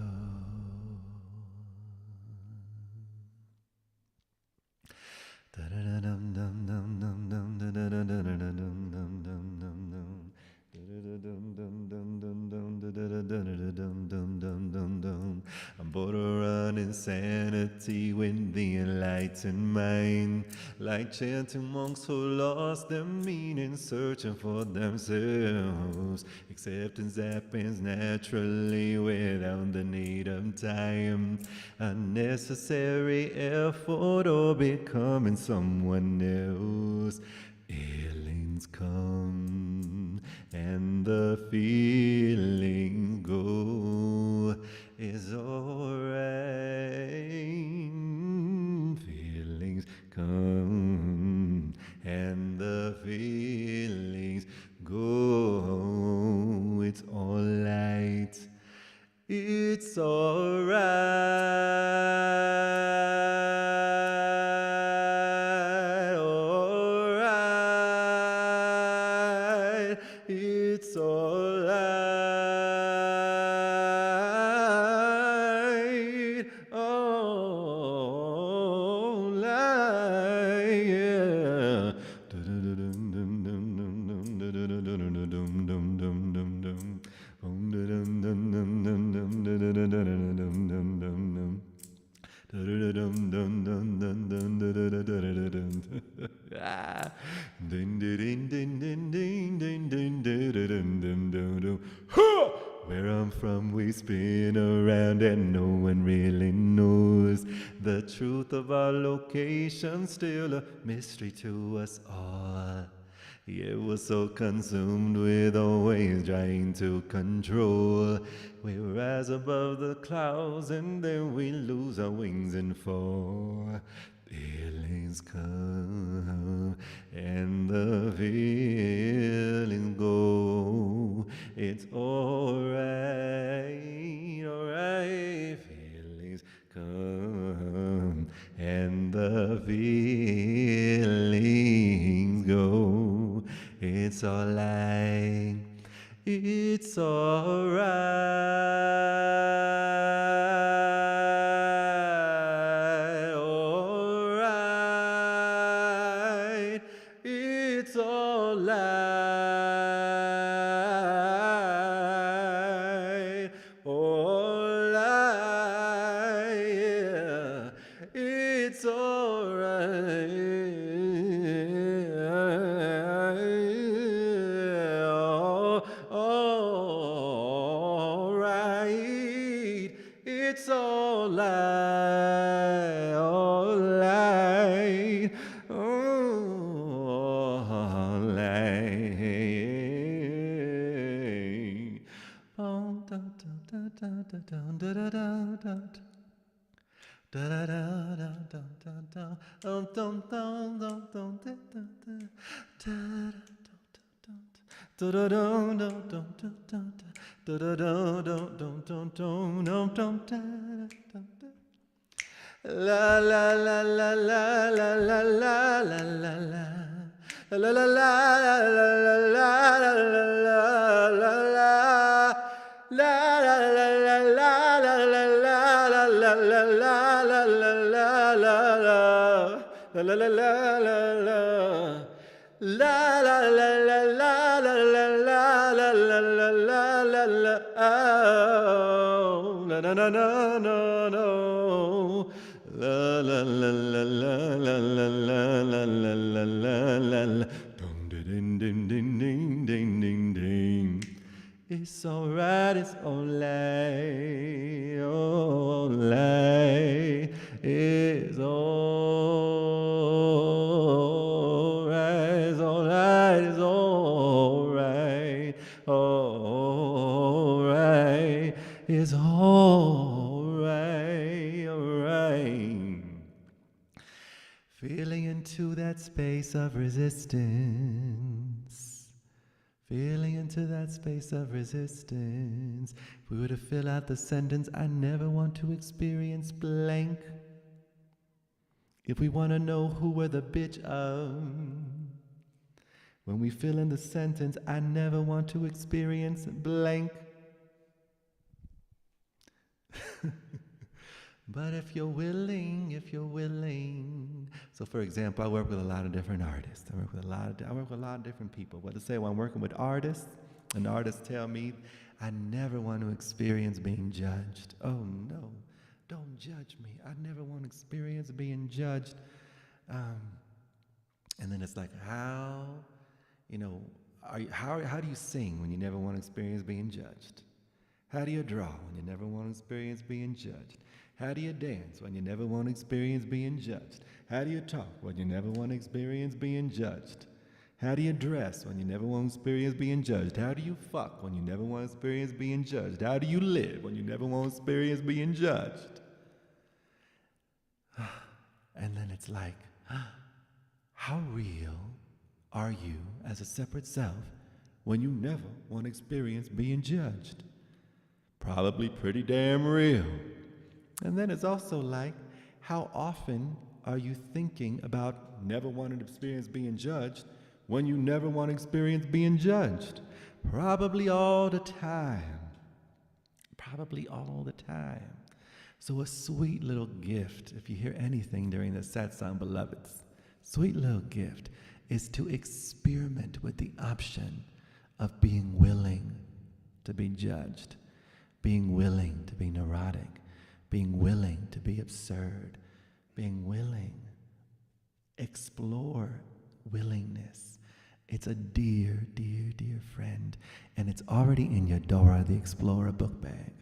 A: I'm border on insanity with the enlightened mind, like chanting monks who lost their meaning, searching for themselves. Acceptance happens naturally without the need of time, unnecessary effort or becoming someone else. Feelings come and the feelings go. Is alright. Feelings come and the feelings go. It's alright. It's alright. Alright. It's alright. Alright. Yeah. Where I'm from, we spin around and no one really knows the truth of our location, still a mystery to us all. Yeah, we're so consumed with always trying to control. We rise above the clouds and then we lose our wings and fall. Feelings come and the feelings go. It's alright, alright. Feelings come and the feelings go. It's alright. It's alright. Alright. It's alright. Alright. Yeah. It's alright. Alright, it's alright, alright, alright. La la la la la la la la la la la. La la la la la la la la la la. La la la la la la la la la la la la la la. La la la la la la la la la la la la la oh, na na na na na no. La la la la la la la la la la la la la. Ding ding ding ding ding ding ding ding. It's alright, it's alright, alright, it's alright, it's alright, it's alright, alright, it's alright, alright. Feeling into that space of resistance. Feeling into that space of resistance. If we were to fill out the sentence, I never want to experience blank. If we want to know who we're the bitch of. When we fill in the sentence, I never want to experience blank. But if you're willing. So for example, I work with a lot of different artists. I work with a lot of different people. What to say when I'm working with artists, and artists tell me, I never want to experience being judged. Oh no, don't judge me. I never want to experience being judged. And then it's like, how do you sing when you never want to experience being judged? How do you draw when you never want to experience being judged? How do you dance when you never want to experience being judged? How do you talk when you never want to experience being judged? How do you dress when you never want to experience being judged? How do you fuck when you never want to experience being judged? How do you live when you never want to experience being judged? And then it's like, how real are you as a separate self when you never want to experience being judged? Probably pretty damn real. And then it's also like, how often are you thinking about never wanting to experience being judged when you never want to experience being judged? Probably all the time. Probably all the time. So a sweet little gift, if you hear anything during the Satsang, beloveds, sweet little gift is to experiment with the option of being willing to be judged, being willing to be neurotic, being willing to be absurd, being willing. Explore willingness. It's a dear, dear, dear friend, and it's already in your Dora the Explorer book bag.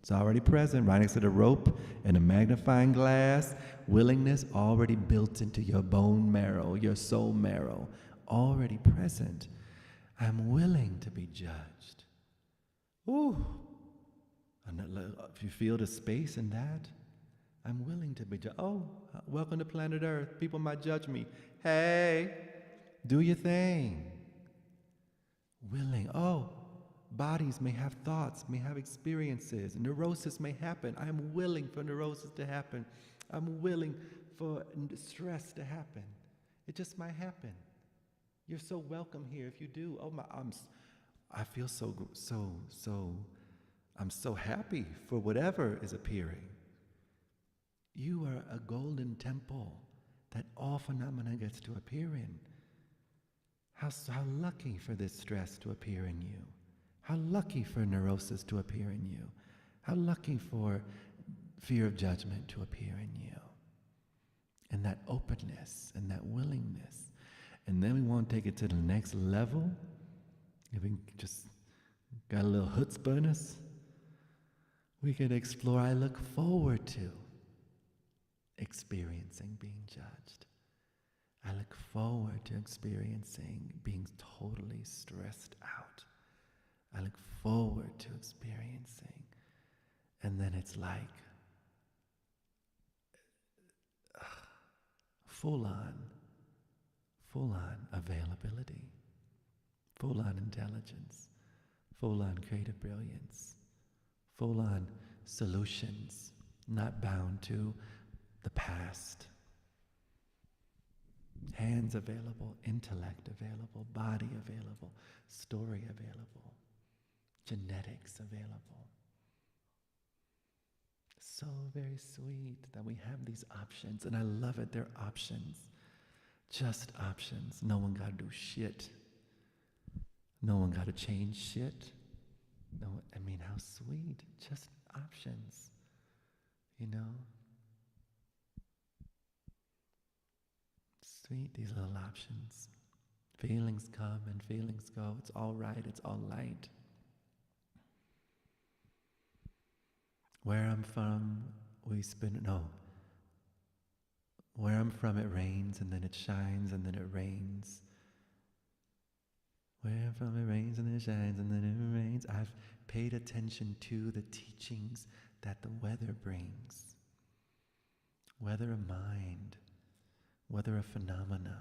A: It's already present right next to the rope and a magnifying glass. Willingness already built into your bone marrow, your soul marrow, already present. I'm willing to be judged. Ooh. If you feel the space in that, I'm willing to be judged. Oh, welcome to planet Earth. People might judge me. Hey, do your thing. Willing. Oh, bodies may have thoughts, may have experiences. Neurosis may happen. I'm willing for neurosis to happen. I'm willing for stress to happen. It just might happen. You're so welcome here if you do. Oh my, I feel I'm so happy for whatever is appearing. You are a golden temple that all phenomena gets to appear in. How lucky for this stress to appear in you. How lucky for neurosis to appear in you. How lucky for fear of judgment to appear in you. And that openness and that willingness. And then we want to take it to the next level. If we just got a little chutzpah in us, we can explore. I look forward to experiencing being judged. I look forward to experiencing being totally stressed out. I look forward to experiencing. And then it's like full-on availability, full-on intelligence, full-on creative brilliance, full-on solutions, not bound to the past. Hands available, intellect available, body available, story available, genetics available. So very sweet that we have these options, and I love it, they're options. Just options. No one got to do shit. No one got to change shit. No, I mean, how sweet. Just options. You know? Sweet, these little options. Feelings come and feelings go. It's all right. It's all light. Where I'm from, Where I'm from, it rains and then it shines and then it rains. Where I'm from, it rains and then it shines and then it rains. I've paid attention to the teachings that the weather brings. Whether a mind, whether a phenomena.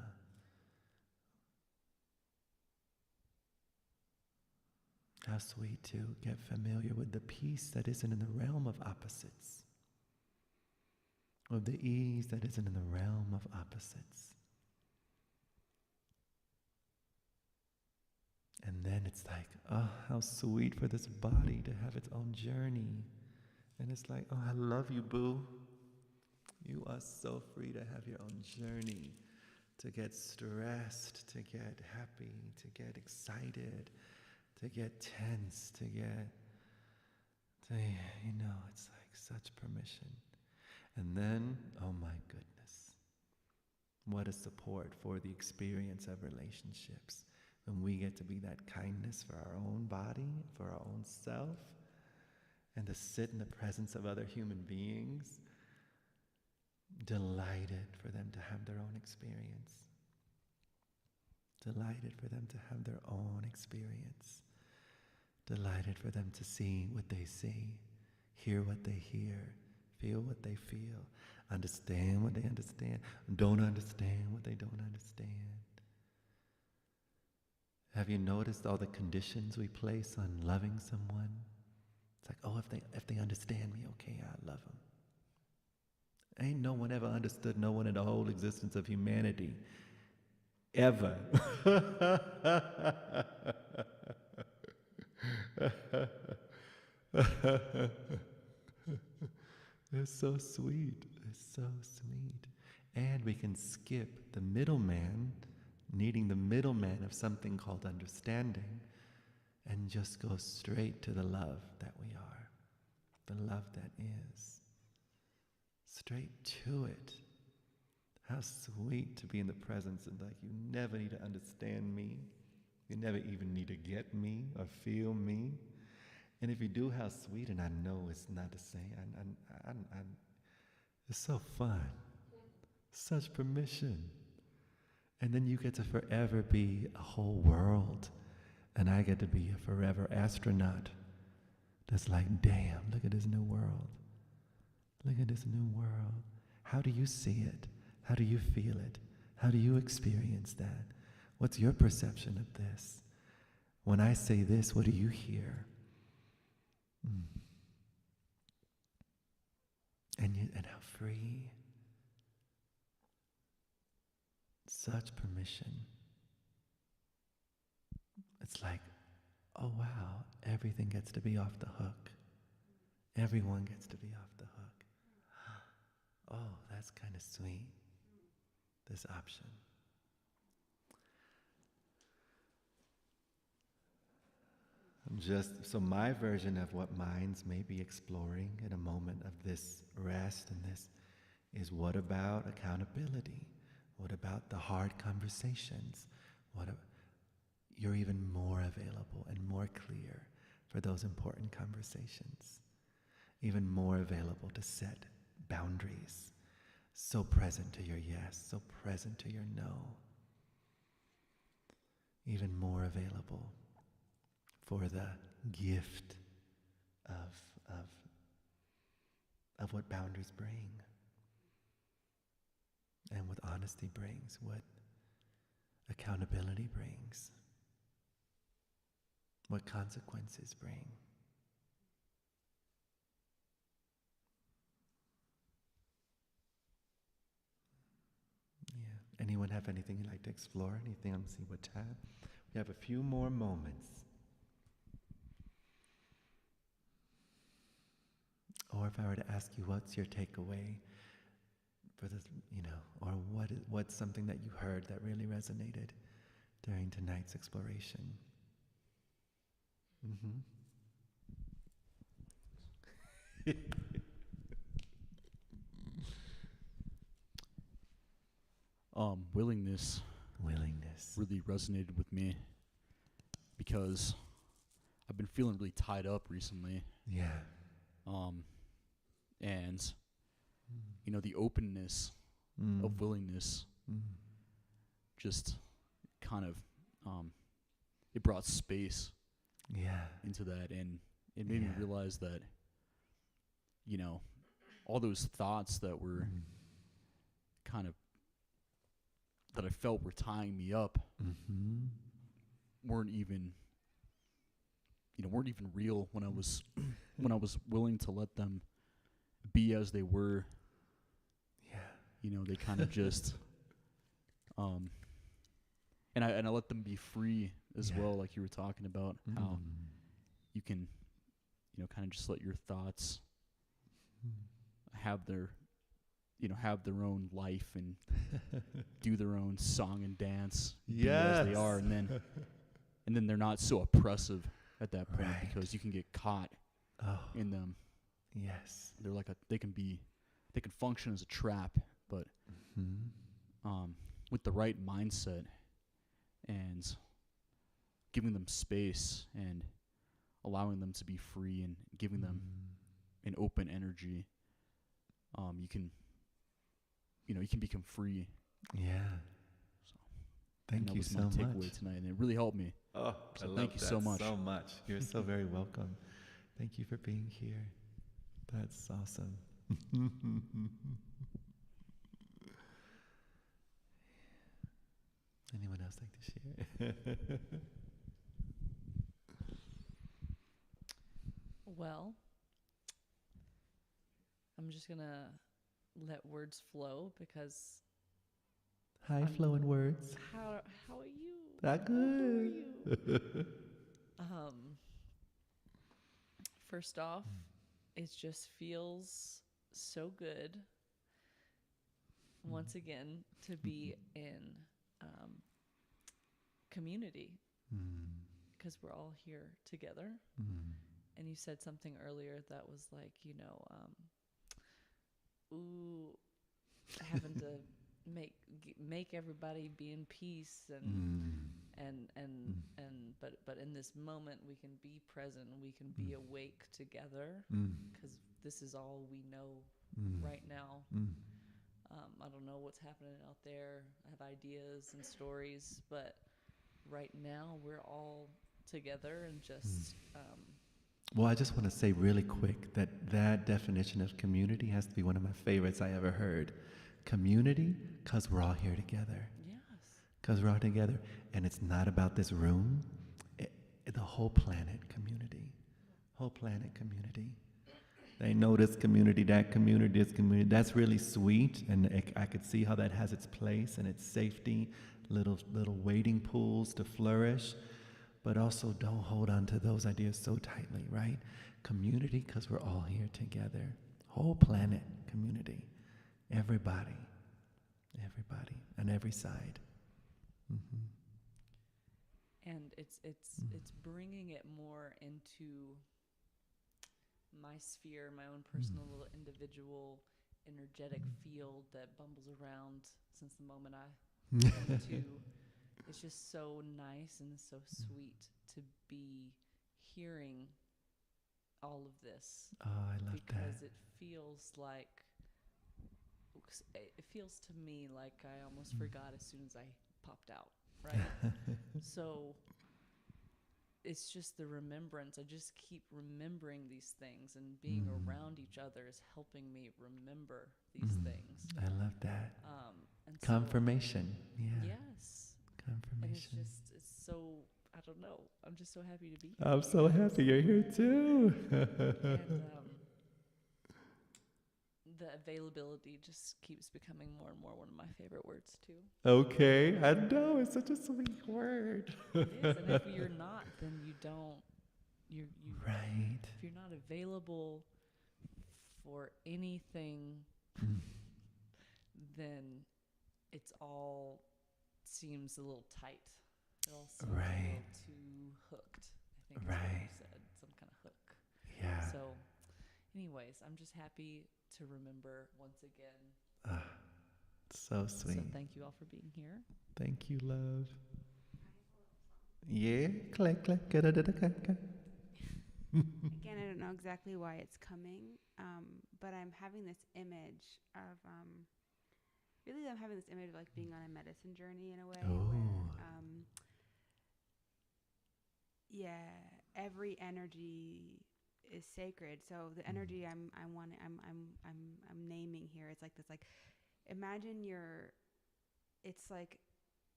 A: How sweet to get familiar with the peace that isn't in the realm of opposites. Of the ease that isn't in the realm of opposites. And then it's like, oh, how sweet for this body to have its own journey. And it's like, oh, I love you, boo. You are so free to have your own journey, to get stressed, to get happy, to get excited, to get tense, to it's like such permission. And then, oh my goodness, what a support for the experience of relationships. When we get to be that kindness for our own body, for our own self, and to sit in the presence of other human beings, delighted for them to have their own experience. Delighted for them to have their own experience. Delighted for them to see what they see, hear what they hear, feel what they feel, understand what they understand, don't understand what they don't understand. Have you noticed all the conditions we place on loving someone? It's like, oh, if they understand me, okay, I love them. Ain't no one ever understood no one in the whole existence of humanity. Ever. It's so sweet. It's so sweet. And we can skip the middleman, needing the middleman of something called understanding, and just go straight to the love that we are, the love that is. Straight to it. How sweet to be in the presence and like you never need to understand me. You never even need to get me or feel me. And if you do, how sweet, and I know it's not the same. It's so fun. Such permission. And then you get to forever be a whole world. And I get to be a forever astronaut. That's like, damn, look at this new world. Look at this new world. How do you see it? How do you feel it? How do you experience that? What's your perception of this? When I say this, what do you hear? And how free. Such permission. It's like, oh wow, everything gets to be off the hook. Everyone gets to be off the hook. Oh, that's kind of sweet. This option. So my version of what minds may be exploring in a moment of this rest and this is, what about accountability? What about the hard conversations? You're even more available and more clear for those important conversations. Even more available to set boundaries. So present to your yes, so present to your no. Even more available for the gift of what boundaries bring. And what honesty brings, what accountability brings, what consequences bring. Yeah. Anyone have anything you'd like to explore? Anything? I'm seeing what time. We have a few more moments. Or if I were to ask you, what's your takeaway for this, or what's something that you heard that really resonated during tonight's exploration? Mm-hmm.
D: Willingness really resonated with me because I've been feeling really tied up recently.
A: Yeah.
D: And the openness of willingness just kind of it brought space into that, and it made me realize that all those thoughts that were kind of that I felt were tying me up weren't even real when I was willing to let them be as they were. They kind of just and I let them be free as well, like you were talking about how you can kind of just let your thoughts have their own life and do their own song and dance as they are, and then they're not so oppressive at that point because you can get caught in them.
A: Yes.
D: They're like they can function as a trap, but with the right mindset and giving them space and allowing them to be free and giving them an open energy, you can become free.
A: Yeah.
D: So
A: thank you so much.
D: That was my takeaway tonight, and it really helped me.
A: Oh,
D: so
A: I love
D: thank you
A: that
D: so much.
A: So much. You're so very welcome. Thank you for being here. That's awesome. Anyone else like to share?
E: Well, I'm just gonna let words flow because
A: Hi, flowing words.
E: how are you?
A: That good.
E: How are you? First off, it just feels so good once again to be in community because we're all here together. And you said something earlier that was like, having to make everybody be in peace but in this moment we can be present, we can be awake together because this is all we know right now. I don't know what's happening out there. I have ideas and stories, but right now we're all together and just
A: Well, I just want to say really quick that definition of community has to be one of my favorites I ever heard. Community, because we're all here together.
E: Yes.
A: Because we're all together. And it's not about this room. The whole planet community. Whole planet community. They know this community, that community, this community. That's really sweet. And I could see how that has its place and its safety. Little wading pools to flourish. But also don't hold on to those ideas so tightly, right? Community, because we're all here together. Whole planet community. Everybody on every side.
E: And it's bringing it more into my sphere, my own personal little individual energetic field that bumbles around since the moment I came to. It's just so nice and so sweet to be hearing all of this.
A: Oh, I love that.
E: Because it feels to me like I almost forgot as soon as I popped out, right? So it's just the remembrance. I just keep remembering these things, and being around each other is helping me remember these things.
A: I love that.
E: And
A: Confirmation.
E: Yes.
A: Confirmation.
E: And it's so, I don't know. I'm just so happy to be here.
A: I'm so happy you're here too.
E: And the availability just keeps becoming more and more one of my favorite words too.
A: Okay, I know, it's such a sweet word.
E: It is, and if you're not, then you don't. You
A: right.
E: If you're not available for anything, then it's all seems a little tight. It all seems a
A: Right.
E: little too hooked. I think is what
A: Right.
E: you said, some kind of hook.
A: Yeah.
E: So, anyways, I'm just happy to remember once again.
A: So sweet.
E: So thank you all for being here.
A: Thank you, love. Yeah. Click, click, click, click, click.
B: Again, I don't know exactly why it's coming, but I'm having this image of, really I'm having this image of like being on a medicine journey in a way where, every energy is sacred. So the energy I'm naming here, it's like this, like, imagine you're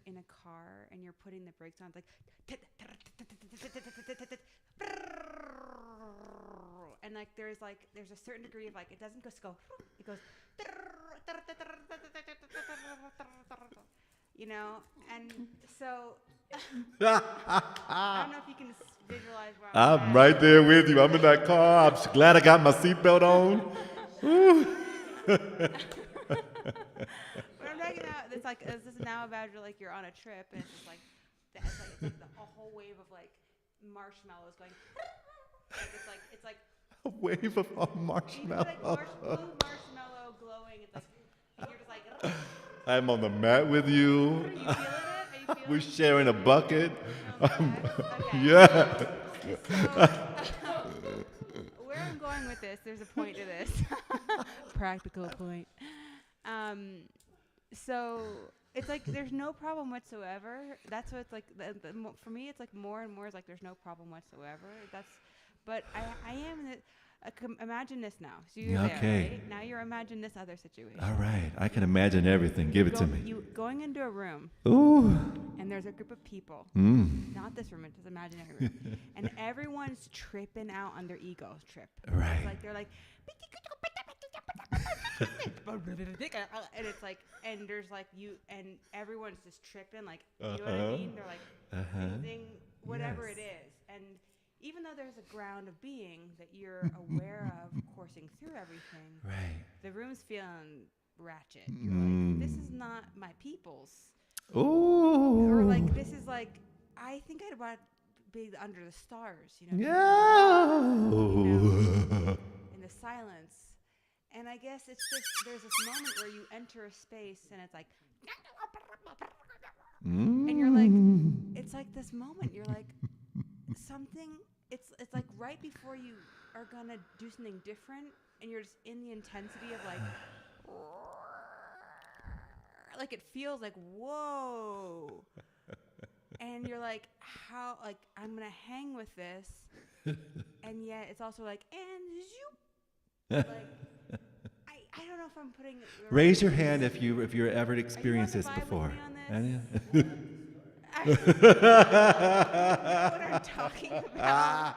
B: in a car and you're putting the brakes on. It's like, and like there's a certain degree of like, it doesn't just go, it goes, you know. And so I don't know if you can visualize where
A: I'm right there with you. I'm in that car. I'm glad I got my seatbelt on.
B: But I'm talking about this, like, this is now about you're on a trip and it's just like a whole wave of like marshmallows going. It's like
A: A wave of marshmallow.
B: like blue marshmallow glowing. It's like, and you're just like.
A: I'm on the mat with you.
B: Are you feeling it? Are you feeling
A: We're
B: it?
A: sharing a bucket.
B: Okay.
A: Yeah.
B: So, where I'm going with this, there's a point to this. Practical point. So it's like there's no problem whatsoever. That's what it's like. For me, it's like more and more is like there's no problem whatsoever. But I am in it. Imagine this now. So you're there, right? Now you're imagine this other situation.
A: All right. I can imagine everything. Give it to me.
B: You going into a room.
A: Ooh.
B: And there's a group of people.
A: Mm.
B: Not this room, it's this imaginary room. And everyone's tripping out on their ego trip.
A: Right.
B: It's like they're like, and it's like, and there's like and everyone's just tripping, like, you know what I mean? They're like breathing, whatever it is. And even though there's a ground of being that you're aware of coursing through everything,
A: Right.
B: the room's feeling ratchet. You're like, this is not my people's.
A: Ooh.
B: Or like, this is like, I think I'd want to be under the stars, you know?
A: Yeah.
B: In the silence. And I guess it's just, there's this moment where you enter a space and it's like, and you're like, it's like this moment, you're like, something, it's like right before you are gonna do something different, and you're just in the intensity of like it feels like, whoa. And you're like, how, like, I'm gonna hang with this, and yet it's also like, and like, I don't know if I'm putting.
A: Raise your hand if you're ever experienced this before.
B: What I'm talking about.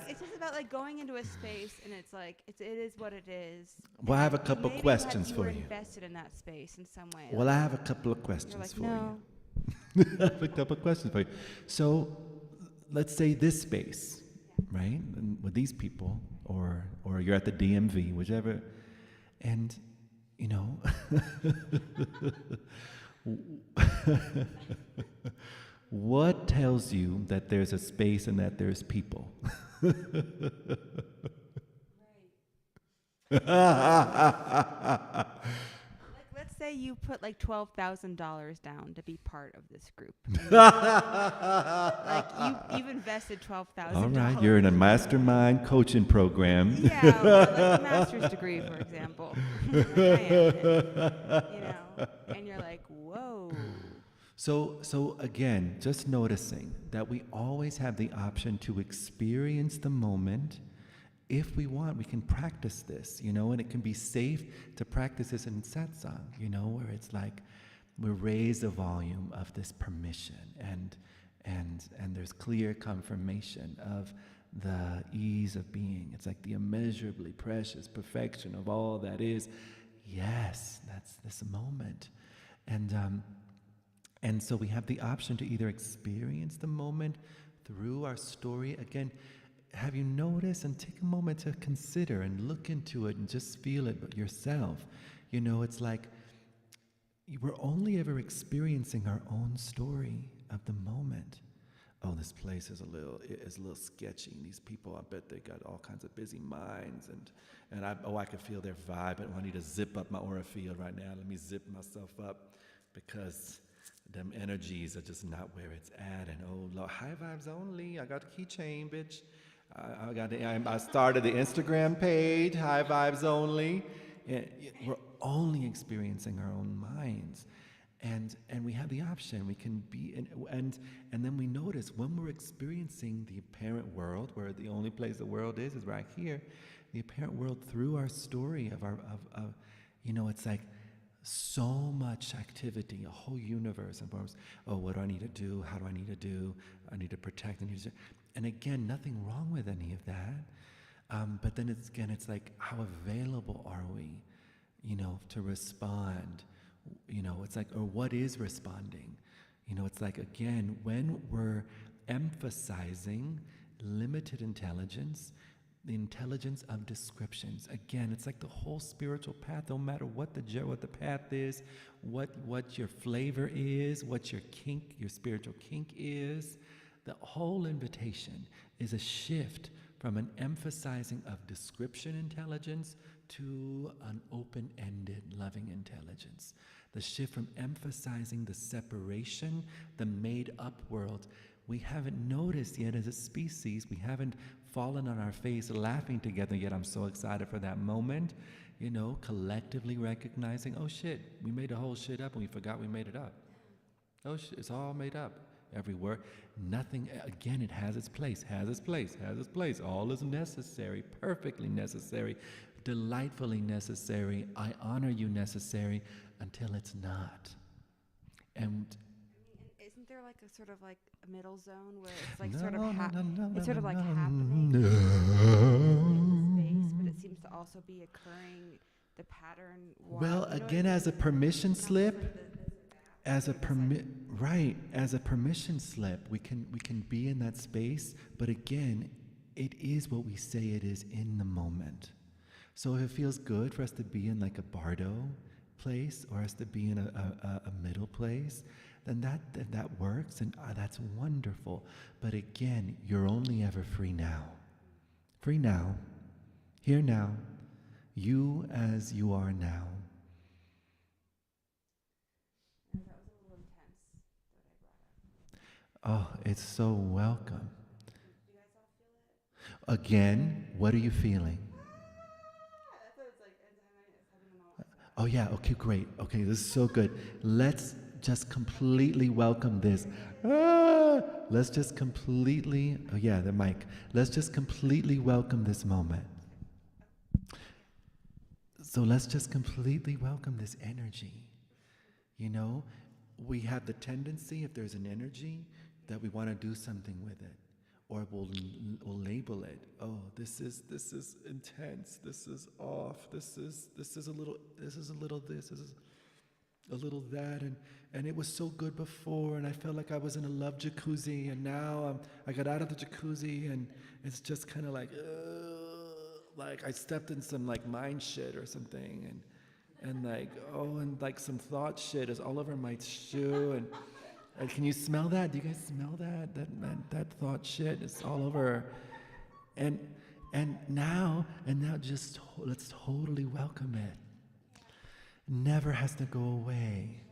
B: It's just about like going into a space, and it's like it is what it is.
A: Well, I have a couple
B: Maybe
A: questions
B: you
A: for
B: were
A: you.
B: invested in that space in some way.
A: Well, I have a couple of
B: You're
A: questions
B: like,
A: for
B: no.
A: you. I have a couple of questions for you. So, let's say this space, right, and with these people, or you're at the DMV, whichever, and you know, what tells you that there's a space and that there's people?
B: Let's say you put like $12,000 down to be part of this group. Like you've invested $12,000.
A: All right, you're in a mastermind coaching program.
B: Yeah, well, like a master's degree, for example. Like I am, you know, and you're like, whoa.
A: So again, just noticing that we always have the option to experience the moment. If we want, we can practice this, you know, and it can be safe to practice this in satsang, you know, where it's like we raise the volume of this permission, and there's clear confirmation of the ease of being. It's like the immeasurably precious perfection of all that is. Yes, that's this moment. And so we have the option to either experience the moment through our story. Again, have you noticed, and take a moment to consider and look into it and just feel it yourself. You know, it's like we're only ever experiencing our own story of the moment. Oh, this place is a little sketchy. And these people, I bet they got all kinds of busy minds, and I can feel their vibe. And I need to zip up my aura field right now. Let me zip myself up because them energies are just not where it's at. And oh Lord, high vibes only. I got a keychain, bitch. I started the Instagram page, high vibes only. We're only experiencing our own minds. And we have the option. We can be and then we notice when we're experiencing the apparent world, where the only place the world is right here, the apparent world through our story of you know, it's like so much activity, a whole universe involves, oh, what do I need to do? How do I need to do? I need to protect. And again, nothing wrong with any of that. But then it's like, how available are we, you know, to respond? You know, it's like, or what is responding? You know, it's like, again, when we're emphasizing limited intelligence, the intelligence of descriptions. Again, it's like the whole spiritual path, no matter what the path is, what your flavor is, what your kink, your spiritual kink is, the whole invitation is a shift from an emphasizing of description intelligence to an open-ended, loving intelligence. The shift from emphasizing the separation, the made-up world. We haven't noticed yet as a species, we haven't fallen on our face laughing together yet. I'm so excited for that moment, you know, collectively recognizing, oh shit, we made the whole shit up and we forgot we made it up. Oh shit, it's all made up. Every word, nothing, again, it has its place, has its place, has its place. All is necessary, perfectly necessary, delightfully necessary. I honor you necessary until it's not. And
B: isn't there like a sort of like a middle zone where it's like it's sort of like happening
A: no.
B: in space, but it seems to also be occurring the pattern.
A: Well, again, as a permission slip, as a permission slip, we can be in that space, but again, it is what we say it is in the moment. So if it feels good for us to be in like a bardo place, or us to be in a middle place, then that works, and that's wonderful. But again, you're only ever free now. Free now. Here now. You as you are now.
B: That was a little intense that I brought up.
A: Oh, it's so welcome.
B: Do you guys all feel it?
A: Again, what are you feeling?
B: That's what it's like. It's happening all.
A: Oh yeah, okay, great. Okay, this is so good. Let's just completely welcome this. Let's just completely, oh yeah, the mic. Let's just completely welcome this moment. So let's just completely welcome this energy. You know, we have the tendency, if there's an energy, that we want to do something with it. Or we'll label it. Oh, this is intense. This is off. This is a little this. This is a little that, and it was so good before, and I felt like I was in a love jacuzzi, and now I got out of the jacuzzi, and it's just kind of like I stepped in some like mind shit or something, and like, oh, and like some thought shit is all over my shoe, and can you smell that? Do you guys smell that? That thought shit is all over, and now just let's totally welcome it. Never has to go away,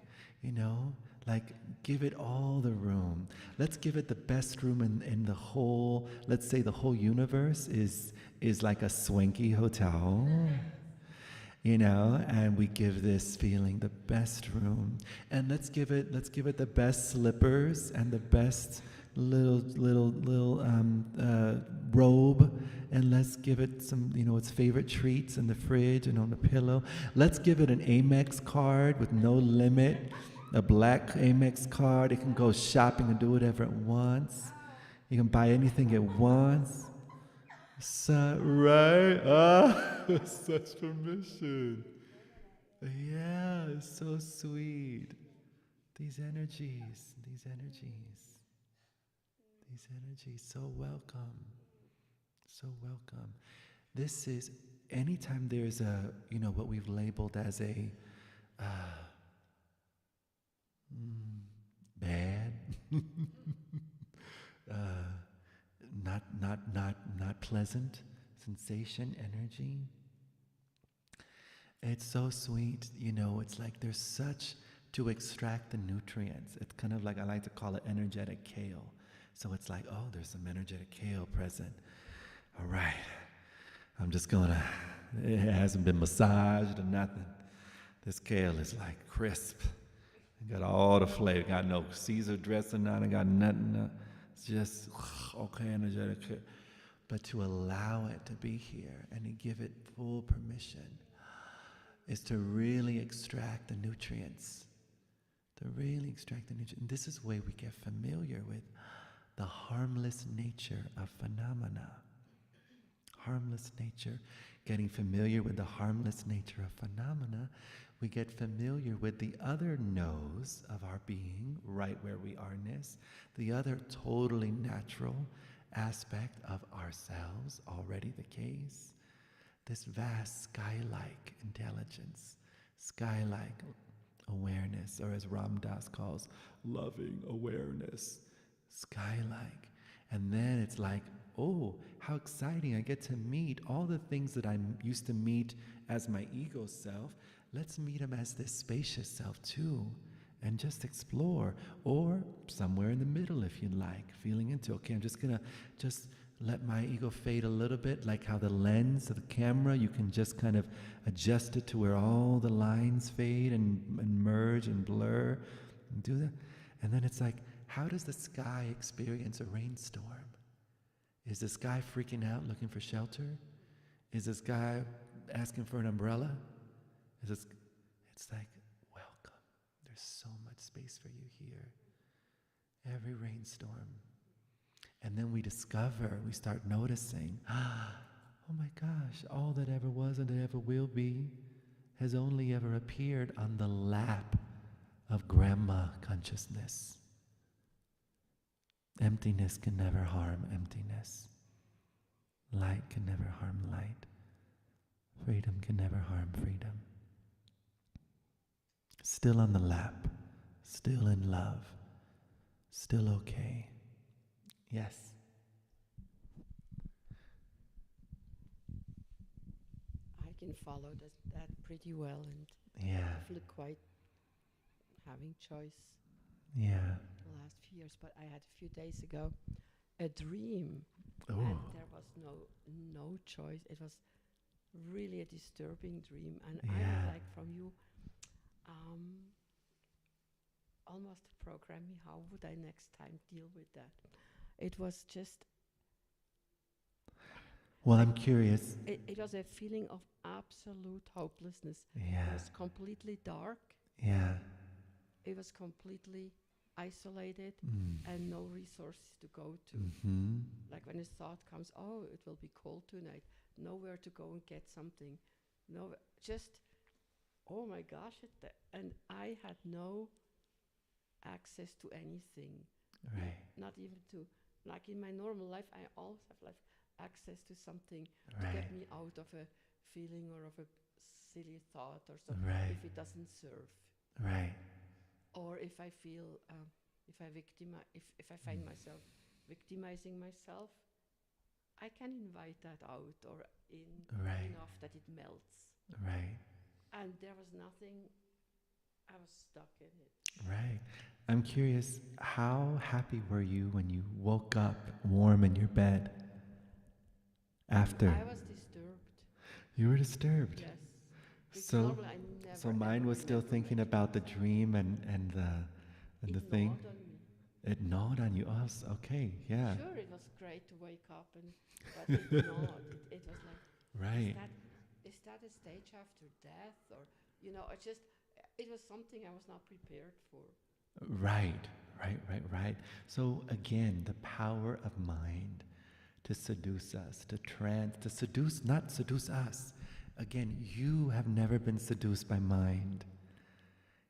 A: you know? Like, give it all the room. Let's give it the best room in the whole, let's say the whole universe is like a swanky hotel, you know? And we give this feeling the best room. And let's give it the best slippers and the best little robe, and let's give it some, you know, its favorite treats in the fridge and on the pillow. Let's give it an Amex card with no limit, a black Amex card. It can go shopping and do whatever it wants. You can buy anything it wants. So, right? Such permission. Yeah, it's so sweet. These energies, so welcome. So welcome. This is, anytime there's a, what we've labeled as a bad, not pleasant sensation, energy. It's so sweet, it's like there's such to extract the nutrients. It's kind of like, I like to call it energetic kale. So it's like, oh, there's some energetic kale present. All right, I'm just gonna, it hasn't been massaged or nothing. This kale is like crisp. It got all the flavor. Got no Caesar dressing on it, got nothing. It's just, okay, energetic kale. But to allow it to be here and to give it full permission is to really extract the nutrients. And this is where we get familiar with the harmless nature of phenomena. Harmless nature, getting familiar with the harmless nature of phenomena, we get familiar with the other nose of our being, right where we are-ness, the other totally natural aspect of ourselves, already the case, this vast sky-like intelligence, sky-like awareness, or as Ram Dass calls, loving awareness, sky-like. And then it's like, oh, how exciting, I get to meet all the things that I used to meet as my ego self. Let's meet them as this spacious self too, and just explore. Or somewhere in the middle if you like, feeling into, okay, I'm just gonna let my ego fade a little bit, like how the lens of the camera, you can just kind of adjust it to where all the lines fade and merge and blur, and do that. And then it's like, how does the sky experience a rainstorm? Is the sky freaking out looking for shelter? Is the sky asking for an umbrella? It's like, welcome. There's so much space for you here. Every rainstorm. And then we start noticing, oh my gosh, all that ever was and that ever will be has only ever appeared on the lap of grandma consciousness. Emptiness can never harm emptiness. Light can never harm light. Freedom can never harm freedom. Still on the lap, still in love, still okay. Yes.
F: I can follow that pretty well, and
A: Yeah.
F: I feel quite having choice
A: Yeah.
F: the last few years. But I had a few days ago a dream,
A: Oh.
F: and there was no choice. It was really a disturbing dream, and I
A: Yeah.
F: would like from you almost to program me. How would I next time deal with that? It was just.
A: Well, I'm curious.
F: It was a feeling of absolute hopelessness. It
A: Yeah.
F: was completely dark.
A: Yeah.
F: It was completely isolated
A: Mm.
F: and no resources to go to.
A: Mm-hmm.
F: Like when a thought comes, oh, it will be cold tonight. Nowhere to go and get something. No, just, oh my gosh. And I had no access to anything.
A: Right.
F: Not even to, like in my normal life, I always have like access to something to
A: Right.
F: get me out of a feeling or of a silly thought or something
A: Right.
F: if it doesn't serve.
A: Right.
F: Or if I feel, if I find myself victimizing myself, I can invite that out or in
A: Right.
F: enough that it melts.
A: Right.
F: And there was nothing, I was stuck in it.
A: Right. I'm curious, how happy were you when you woke up warm in your bed after?
F: I was disturbed,
A: You were disturbed.
F: yes. Because
A: So,
F: normally I never,
A: so mine
F: ever
A: was still
F: remember
A: thinking
F: it.
A: about the dream and the
F: It
A: thing.
F: gnawed on me.
A: It gnawed on you. Oh, okay, yeah.
F: Sure, it was great to wake up, but it gnawed. It was like,
A: Right.
F: is that a stage after death? Or, it was something I was not prepared for.
A: Right. So again, the power of mind to seduce us, not seduce us. Again, you have never been seduced by mind.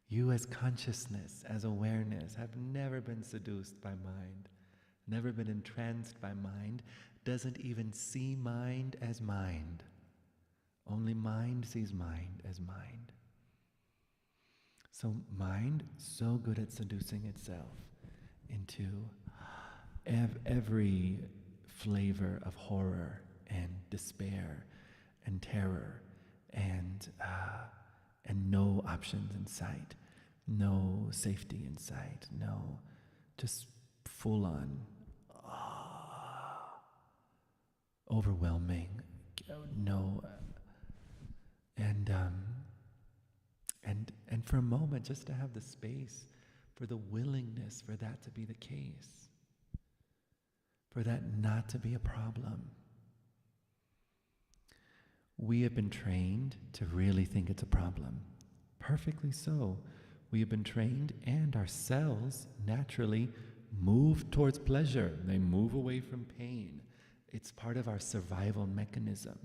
A: You as consciousness, as awareness, have never been seduced by mind. never been entranced by mind, doesn't even see mind as mind. Only mind sees mind as mind. So mind, so good at seducing itself into every flavor of horror and despair and terror and no options in sight, no safety in sight, no, just full on overwhelming, no, and for a moment just to have the space for the willingness for that to be the case, for that not to be a problem. We have been trained to really think it's a problem. Perfectly so. We have been trained, and our cells naturally move towards pleasure. They move away from pain. It's part of our survival mechanism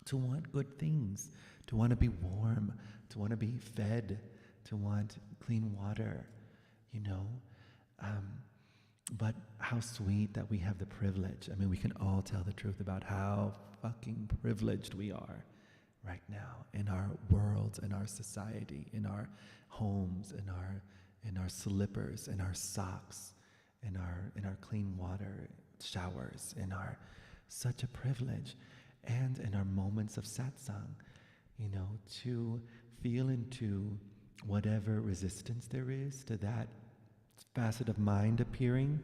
A: to want good things, to want to be warm, to want to be fed, to want clean water, you know. But how sweet that we have the privilege. I mean, we can all tell the truth about how fucking privileged we are right now in our worlds, in our society, in our homes, in our slippers, in our socks, in our clean water showers, in our such a privilege, and in our moments of satsang, you know, to feel into whatever resistance there is to that facet of mind appearing,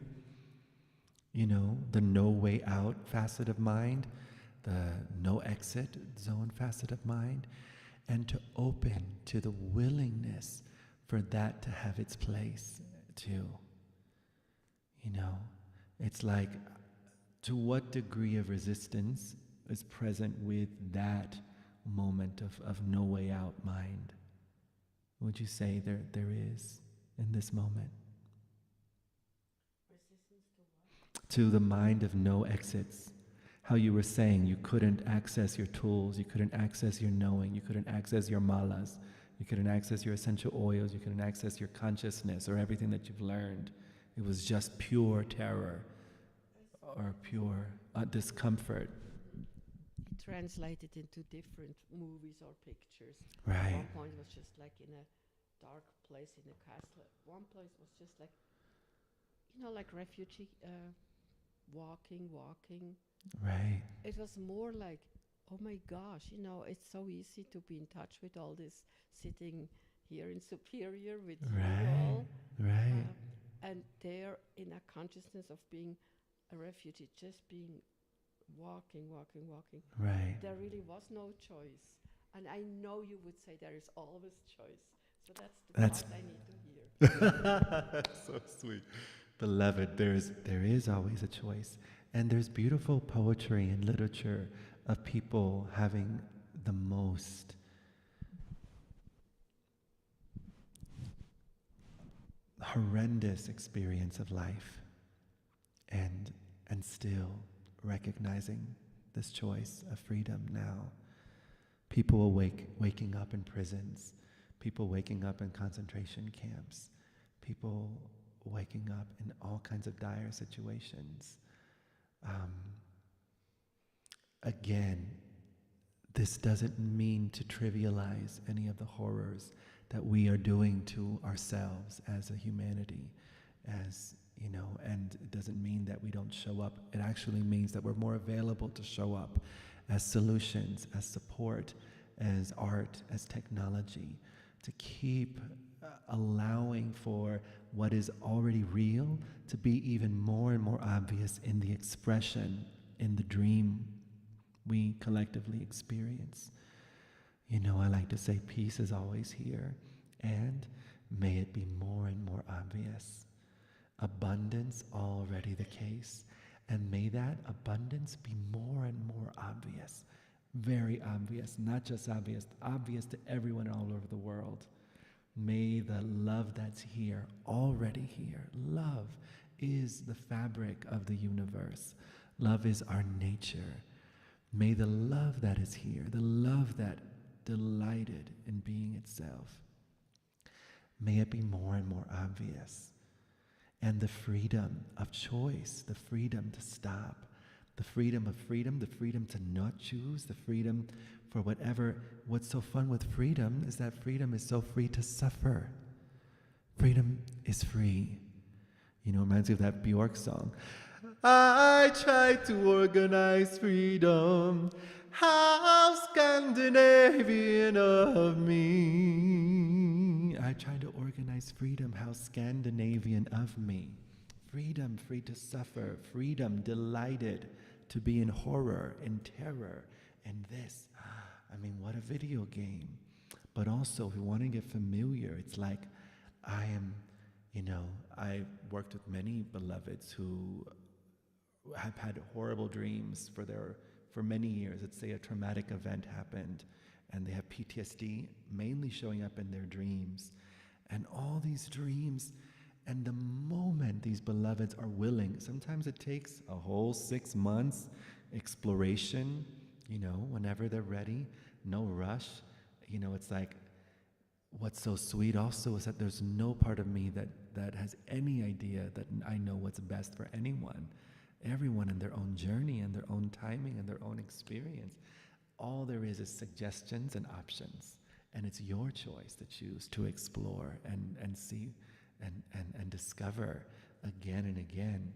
A: you know, the no way out facet of mind, the no exit zone facet of mind, and to open to the willingness for that to have its place too. You know, it's like, to what degree of resistance is present with that moment of no way out mind? Would you say there is in this moment?
F: Resistance to what?
A: To the mind of no exits. How you were saying you couldn't access your tools, you couldn't access your knowing, you couldn't access your malas, you couldn't access your essential oils, you couldn't access your consciousness or everything that you've learned. It was just pure terror or pure discomfort.
F: It translated into different movies or pictures.
A: Right.
F: At one point it was just like in a dark place in a castle. One place was just like, you know, like refugee walking.
A: Right.
F: It was more like, oh my gosh, you know, it's so easy to be in touch with all this, sitting here in Superior with you all.
A: Right.
F: And there in a consciousness of being a refugee, just being walking.
A: Right.
F: There really was no choice. And I know you would say there is always choice. So that's the part I need to hear.
A: That's so sweet. Beloved, there is always a choice. And there's beautiful poetry and literature of people having the most horrendous experience of life and still recognizing this choice of freedom now. People waking up in prisons, people waking up in concentration camps, people waking up in all kinds of dire situations. Again, this doesn't mean to trivialize any of the horrors that we are doing to ourselves as a humanity, as, you know, and it doesn't mean that we don't show up. It actually means that we're more available to show up as solutions, as support, as art, as technology, to keep allowing for what is already real to be even more and more obvious in the expression, in the dream we collectively experience. You know, I like to say peace is always here, and may it be more and more obvious. Abundance already the case, and may that abundance be more and more obvious, very obvious, not just obvious, obvious to everyone all over the world. May the love that's here, already here, love is the fabric of the universe. Love is our nature. May the love that is here, the love that delighted in being itself, may it be more and more obvious. and the freedom of choice, the freedom to stop, the freedom of freedom, the freedom to not choose, the freedom for whatever. What's so fun with freedom is that freedom is so free to suffer. Freedom is free. Reminds me of that Bjork song. I tried to organize freedom, how Scandinavian of me. I tried to organize freedom, how Scandinavian of me. Freedom, free to suffer. Freedom, delighted to be in horror, in terror, in this. I mean, what a video game. But also, if you want to get familiar, it's like I am, I worked with many beloveds who have had horrible dreams for many years. Let's say a traumatic event happened and they have PTSD mainly showing up in their dreams. And all these dreams, and the moment these beloveds are willing, sometimes it takes a whole 6 months exploration, whenever they're ready, no rush. It's like, what's so sweet also is that there's no part of me that has any idea that I know what's best for anyone. Everyone in their own journey and their own timing and their own experience. All there is suggestions and options. And it's your choice to choose to explore and see and discover again and again.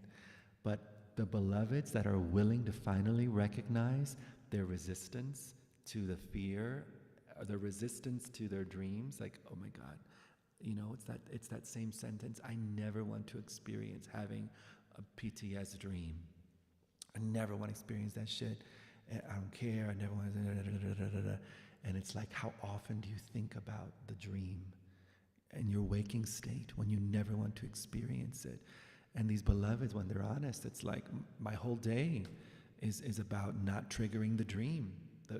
A: But the beloveds that are willing to finally recognize their resistance to the fear, or the resistance to their dreams, like, oh my God, it's that same sentence. I never want to experience having a PTS dream. I never want to experience that shit. I don't care. I never want to. And it's like, how often do you think about the dream in your waking state when you never want to experience it? And these beloveds, when they're honest, it's like my whole day is about not triggering the dream,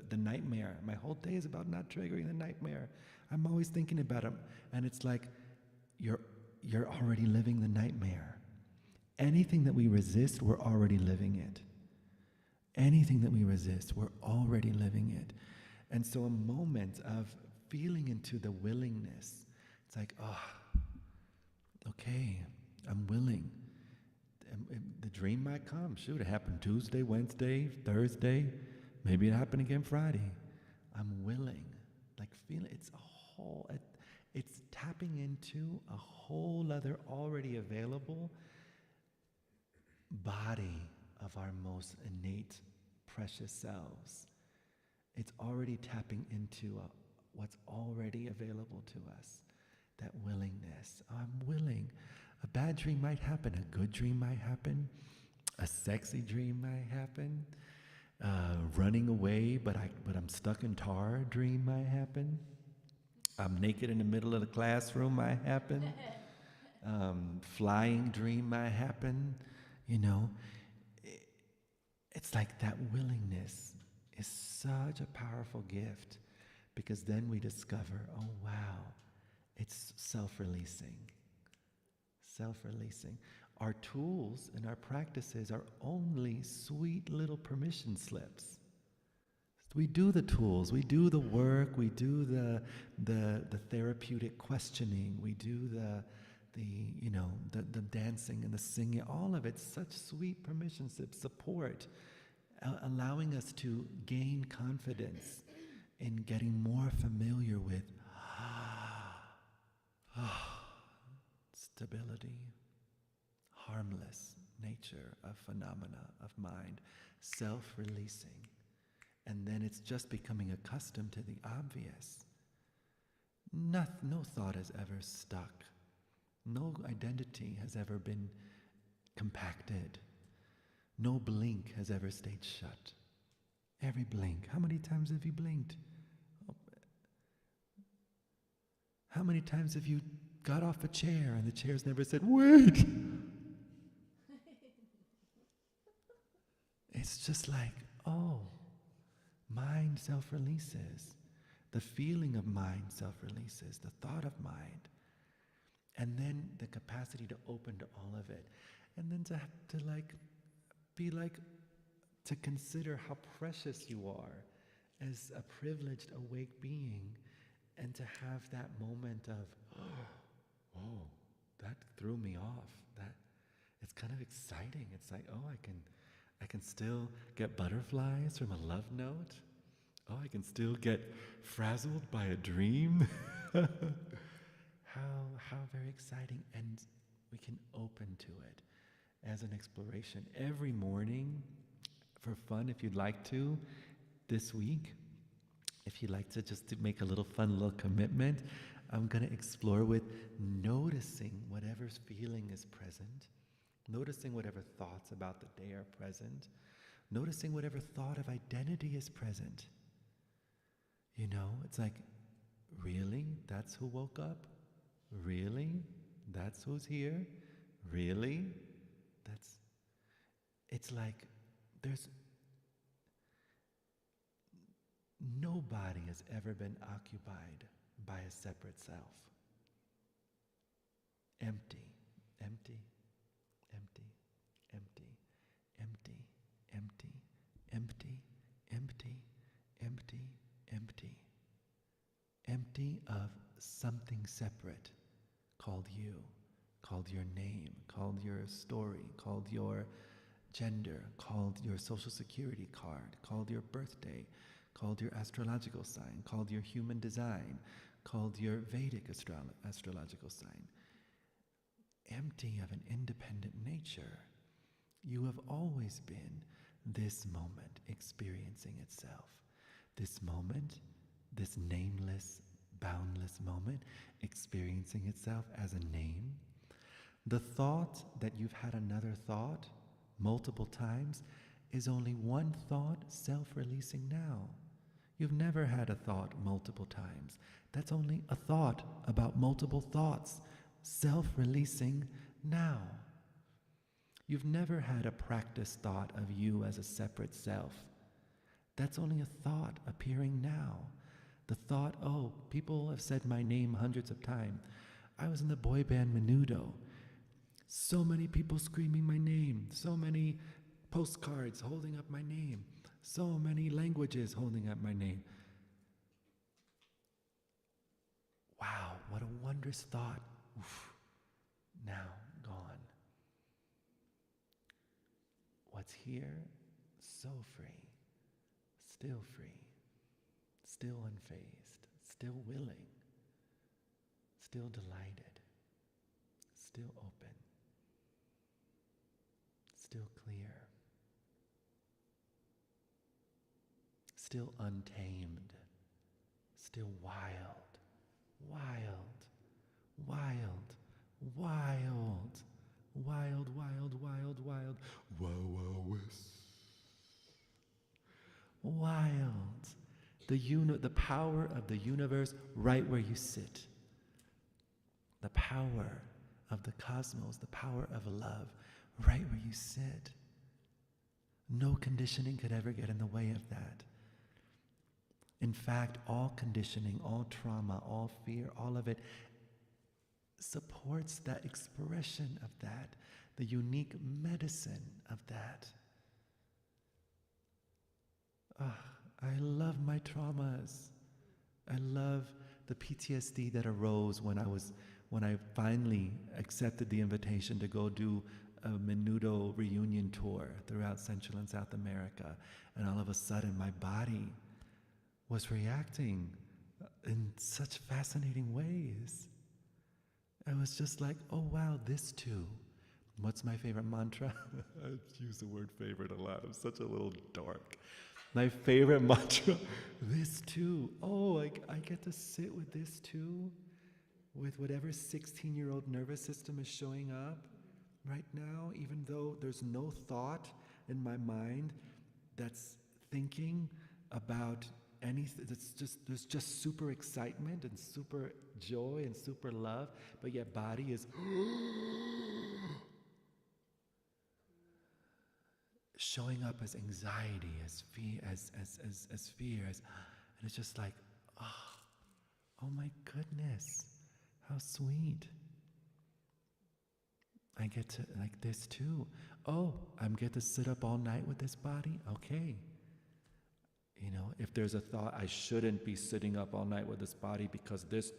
A: the nightmare. My whole day is about not triggering the nightmare. I'm always thinking about it. And it's like, you're already living the nightmare. Anything that we resist, we're already living it. Anything that we resist, we're already living it. And so a moment of feeling into the willingness, it's like, okay, I'm willing. The dream might come. Shoot, it happened Tuesday, Wednesday, Thursday. Maybe it happened again Friday. I'm willing. Like, feel it's tapping into a whole other already available body of our most innate, precious selves. It's already tapping into what's already available to us, that willingness. I'm willing. A bad dream might happen. A good dream might happen. A sexy dream might happen. Running away, but I'm stuck in tar dream might happen. I'm naked in the middle of the classroom might happen. Flying dream might happen. It's like that willingness is such a powerful gift, because then we discover, oh wow, it's self-releasing. Self-releasing. Our tools and our practices are only sweet little permission slips. We do the tools, we do the work, we do the therapeutic questioning, we do the dancing and the singing, all of it, such sweet permission slips, support, allowing us to gain confidence in getting more familiar with stability, harmless nature of phenomena of mind, self-releasing. And then it's just becoming accustomed to the obvious. No thought has ever stuck. No identity has ever been compacted. No blink has ever stayed shut. Every blink. How many times have you blinked? How many times have you got off a chair and the chair's never said, wait? It's just like, oh, mind self-releases. The feeling of mind self-releases. The thought of mind. And then the capacity to open to all of it. And then to consider how precious you are as a privileged, awake being, and to have that moment of, oh, that threw me off. it's kind of exciting. It's like, oh, I can still get butterflies from a love note. Oh, I can still get frazzled by a dream. How very exciting. And we can open to it as an exploration. Every morning, for fun, if you'd like to, this week, if you'd like to just to make a little fun little commitment, I'm going to explore with noticing whatever's feeling is present, noticing whatever thoughts about the day are present, noticing whatever thought of identity is present. You know, it's like, really? That's who woke up? Really? That's who's here? Really? It's like nobody has ever been occupied by a separate self. Empty, empty, empty, empty, empty, empty, empty, empty, empty, empty. Empty of something separate called you, called your name, called your story, called your gender, called your social security card, called your birthday, called your astrological sign, called your human design, called your Vedic astrological sign. Empty of an independent nature. You have always been this moment experiencing itself. This moment, this nameless, boundless moment experiencing itself as a name. The thought that you've had another thought multiple times is only one thought self-releasing now. You've never had a thought multiple times. That's only a thought about multiple thoughts self-releasing now. You've never had a practice thought of you as a separate self. That's only a thought appearing now. The thought, oh, people have said my name hundreds of times. I was in the boy band Menudo. So many people screaming my name. So many postcards holding up my name. So many languages holding up my name. Wow, what a wondrous thought. Oof, now gone. What's here? So free. Still free. Still unfazed, still willing, still delighted, still open, still clear, still untamed, still wild, wild, wild, wild, wild, wild, wild, wild, wild. The power of the universe right where you sit. The power of the cosmos, the power of love right where you sit. No conditioning could ever get in the way of that. In fact, all conditioning, all trauma, all fear, all of it supports that expression of that, the unique medicine of that. I love my traumas. I love the PTSD that arose when I finally accepted the invitation to go do a Menudo reunion tour throughout Central and South America. And all of a sudden my body was reacting in such fascinating ways. I was just like, oh wow, this too. What's my favorite mantra? I use the word favorite a lot. I'm such a little dork. My favorite mantra, this too. Oh, I get to sit with this too, with whatever 16-year-old nervous system is showing up right now, even though there's no thought in my mind that's thinking about anything. There's just super excitement and super joy and super love, but yet body is showing up as anxiety, as fear, as fear, and it's just like, oh my goodness, how sweet. I get to, like this too. Oh, I get to sit up all night with this body? Okay. You know, if there's a thought, I shouldn't be sitting up all night with this body because this.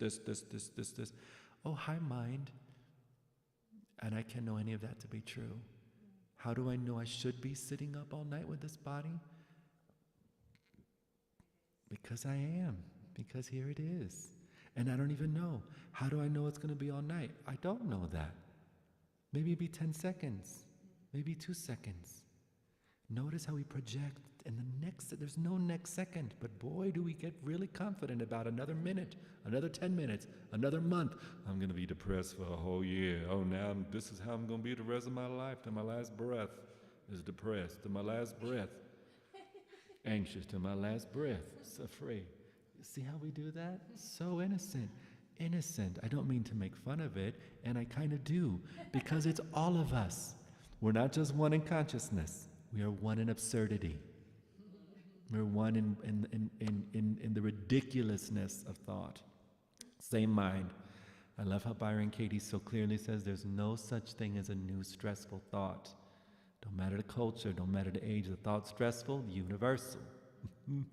A: Oh, hi mind. And I can't know any of that to be true. How do I know I should be sitting up all night with this body? Because I am. Because here it is. And I don't even know. How do I know it's going to be all night? I don't know that. Maybe it'd be 10 seconds. Maybe 2 seconds. Notice how we project in the next, there's no next second, but boy, do we get really confident about another minute, another 10 minutes, another month. I'm going to be depressed for a whole year. Oh, now this is how I'm going to be the rest of my life, till my last breath is depressed, till my last breath, anxious, till my last breath, afraid. See how we do that? So innocent. Innocent. I don't mean to make fun of it, and I kind of do, because it's all of us. We're not just one in consciousness. We are one in absurdity. We're one in the ridiculousness of thought. Same mind. I love how Byron Katie so clearly says there's no such thing as a new stressful thought. Don't matter the culture, don't matter the age, the thought's stressful, universal. And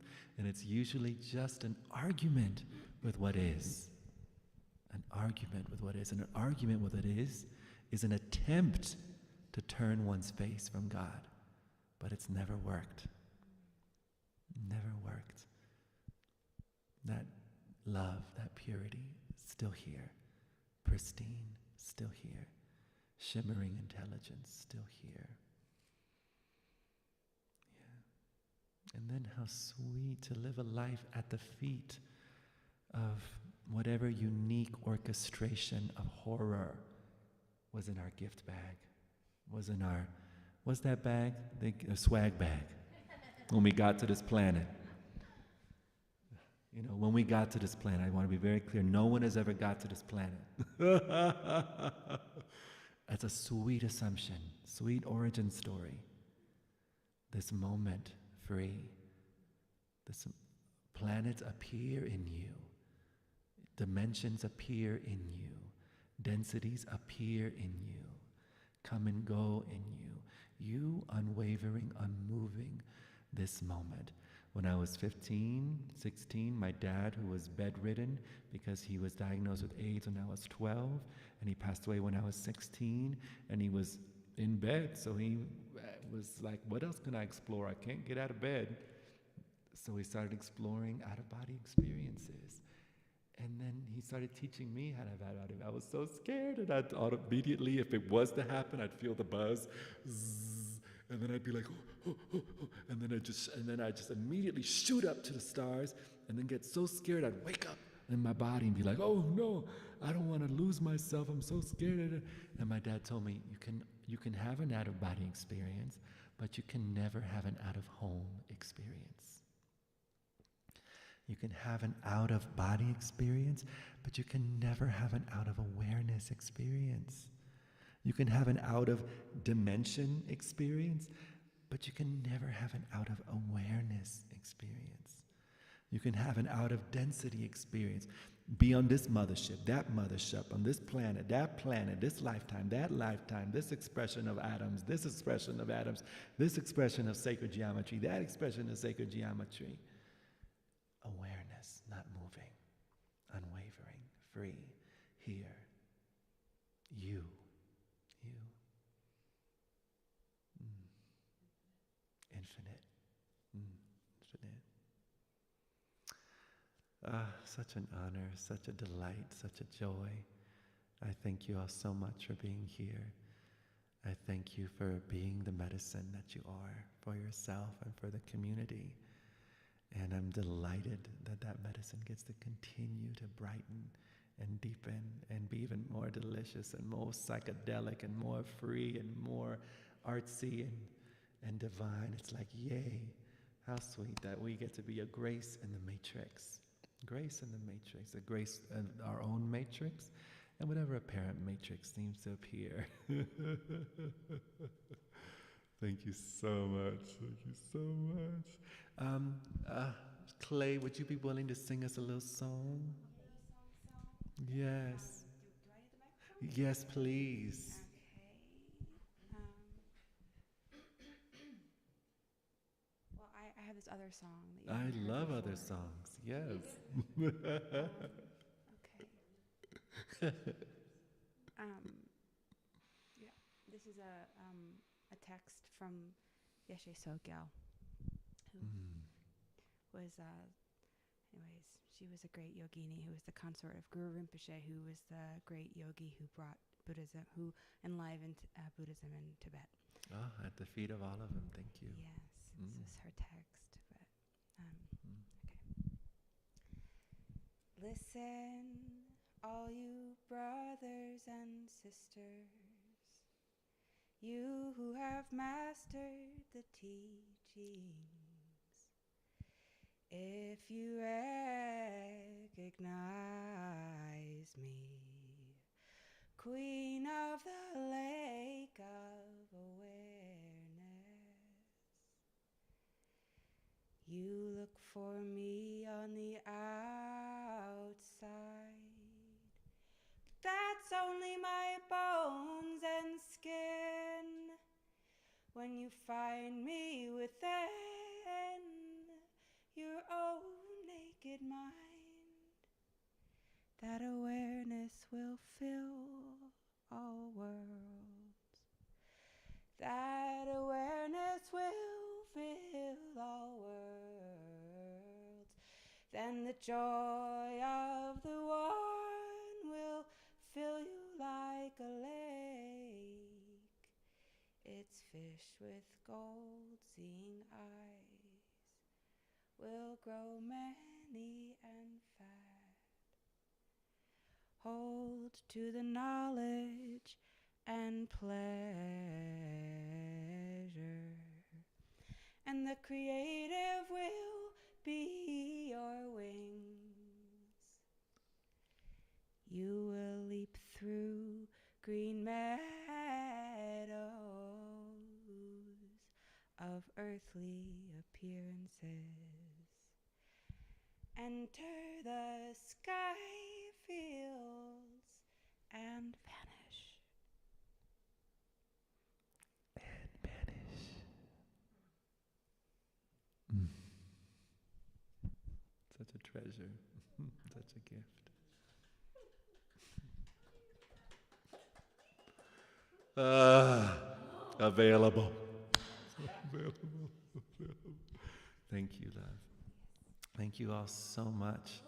A: it's usually just an argument with what is. An argument with what is. And an argument with what is an attempt to turn one's face from God. But it's never worked. Never worked. That love, that purity, still here. Pristine, still here. Shimmering intelligence, still here. Yeah. And then how sweet to live a life at the feet of whatever unique orchestration of horror was in our gift bag, was in our, what's that bag? A swag bag. When we got to this planet. You know, when we got to this planet, I want to be very clear, no one has ever got to this planet. That's a sweet assumption, sweet origin story. This moment, free. This planets appear in you. Dimensions appear in you. Densities appear in you. Come and go in you. You unwavering, unmoving. This moment. When I was 15, 16, my dad, who was bedridden because he was diagnosed with AIDS when I was 12, and he passed away when I was 16, and he was in bed, so he was like, what else can I explore? I can't get out of bed. So he started exploring out-of-body experiences. And then he started teaching me how to have out-of-body. I was so scared, and I'd immediately, if it was to happen, I'd feel the buzz, zzz, and then I'd be like, oh, oh, oh, and then I just immediately shoot up to the stars, and then get so scared I'd wake up in my body and be like, oh no, I don't want to lose myself. I'm so scared. And my dad told me, you can have an out-of-body experience, but you can never have an out-of-home experience. You can have an out-of-body experience, but you can never have an out-of-awareness experience. You can have an out-of-dimension experience, but you can never have an out-of-awareness experience. You can have an out-of-density experience. Be on this mothership, that mothership, on this planet, that planet, this lifetime, that lifetime, this expression of atoms, this expression of atoms, this expression of sacred geometry, that expression of sacred geometry. Awareness, not moving, unwavering, free, here. You. Infinite. Infinite. Such an honor, such a delight, such a joy. I thank you all so much for being here. I thank you for being the medicine that you are for yourself and for the community. And I'm delighted that that medicine gets to continue to brighten and deepen and be even more delicious and more psychedelic and more free and more artsy and divine. It's like, yay, how sweet that we get to be a grace in the matrix. Grace in the matrix, a grace in our own matrix, and whatever apparent matrix seems to appear. Thank you so much. Thank you so much. Clay, would you be willing to sing us a little song? Yes.
B: Do I need the microphone?
A: Yes, please.
B: Well, I have this other song that you
A: I
B: haven't heard
A: love
B: before.
A: other songs. Yes.
B: Okay. This is a text from Yeshe Sogyal, who was, anyways, she was a great yogini who was the consort of Guru Rinpoche, who was the great yogi who brought Buddhism, who enlivened Buddhism in Tibet.
A: Oh, at the feet of all of them. Thank you.
B: Yes, this is her text. But okay. Listen, all you brothers and sisters, you who have mastered the teachings. If you recognize me, Queen of the Lake of Awareness, you look for me on the outside. That's only my bones and skin. When you find me within your own naked mind, that awareness will fill all worlds. That awareness will fill all worlds. Then the joy of the one will fill you like a lake. Its fish with gold-seeing eyes will grow many and fat. Hold to the knowledge and pleasure, and the creative will be your wings. You will leap through green meadows of earthly appearances, enter the sky fields and vanish.
A: And vanish. Such a treasure. Such a gift. Available. Thank you, love. Thank you all so much.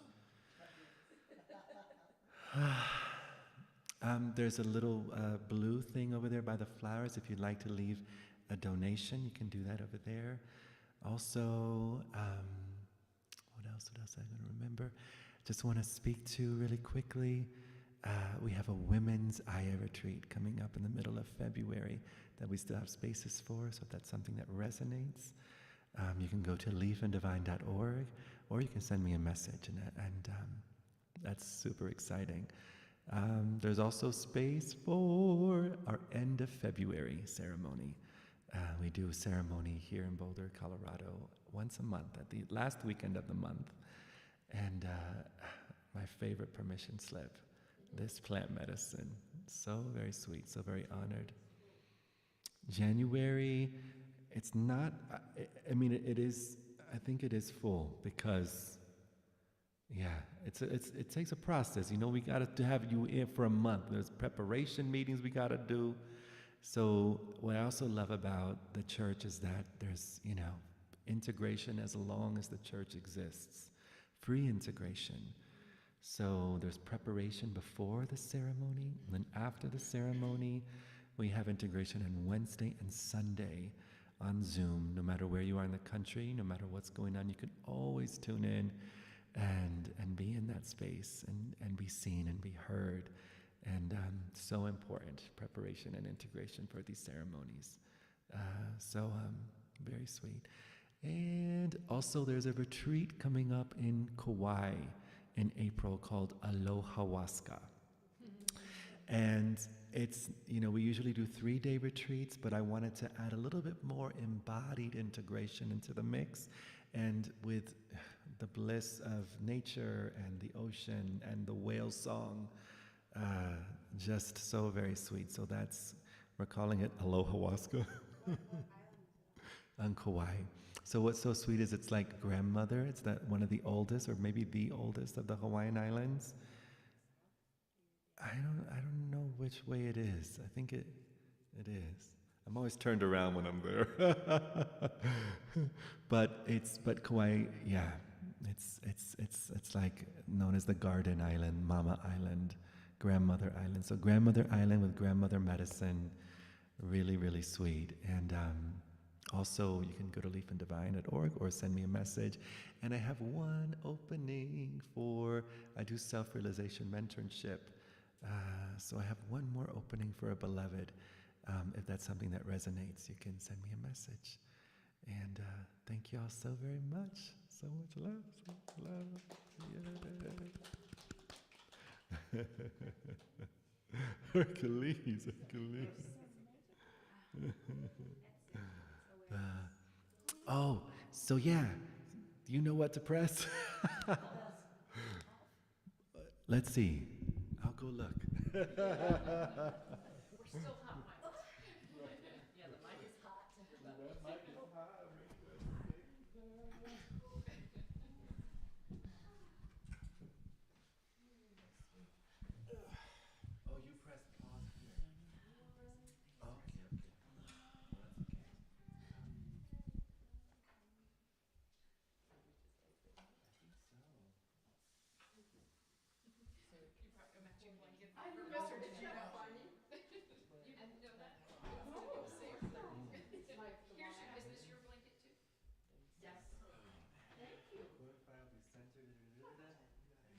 A: There's a little blue thing over there by the flowers. If you'd like to leave a donation, you can do that over there. Also, what else I'm going to remember? Just want to speak to really quickly. We have a women's Aya retreat coming up in the middle of February that we still have spaces for, so if that's something that resonates, you can go to leafandivine.org, or you can send me a message, and that's super exciting. There's also space for our end of February ceremony. We do a ceremony here in Boulder, Colorado, once a month, at the last weekend of the month, and my favorite permission slip, this plant medicine. So very sweet, so very honored. January, it's not, I mean, it is, I think it is full because, yeah, it takes a process. You know, we got to have you in for a month. There's preparation meetings we got to do. So what I also love about the church is that there's, you know, integration as long as the church exists. Free integration. So there's preparation before the ceremony, and then after the ceremony, we have integration on Wednesday and Sunday on Zoom. No matter where you are in the country, no matter what's going on, you can always tune in and be in that space and be seen and be heard. And so important, preparation and integration for these ceremonies. Very sweet. And also there's a retreat coming up in Kauai in April called Alohawaska. And it's, you know, we usually do 3-day retreats, but I wanted to add a little bit more embodied integration into the mix, and with the bliss of nature and the ocean and the whale song, just so very sweet. So we're calling it Alohawaska on Kauai. So what's so sweet is it's like grandmother. It's one of the oldest, or maybe the oldest of the Hawaiian Islands. I don't know which way it is. I think It is. I'm always turned around when I'm there. but Kauai, yeah, it's like known as the Garden Island, Mama Island, Grandmother Island. So Grandmother Island with grandmother medicine, really, really sweet. And also, you can go to leafandivine.org or send me a message. And I have one opening I do self-realization mentorship. So I have one more opening for a beloved. If that's something that resonates, you can send me a message. And thank you all so very much. So much love, so much love. Yeah. Hercules. So yeah, do you know what to press? Let's see. I'll go look.
E: We're still hot mic. Yeah, the mic is hot.
A: That mic is hot.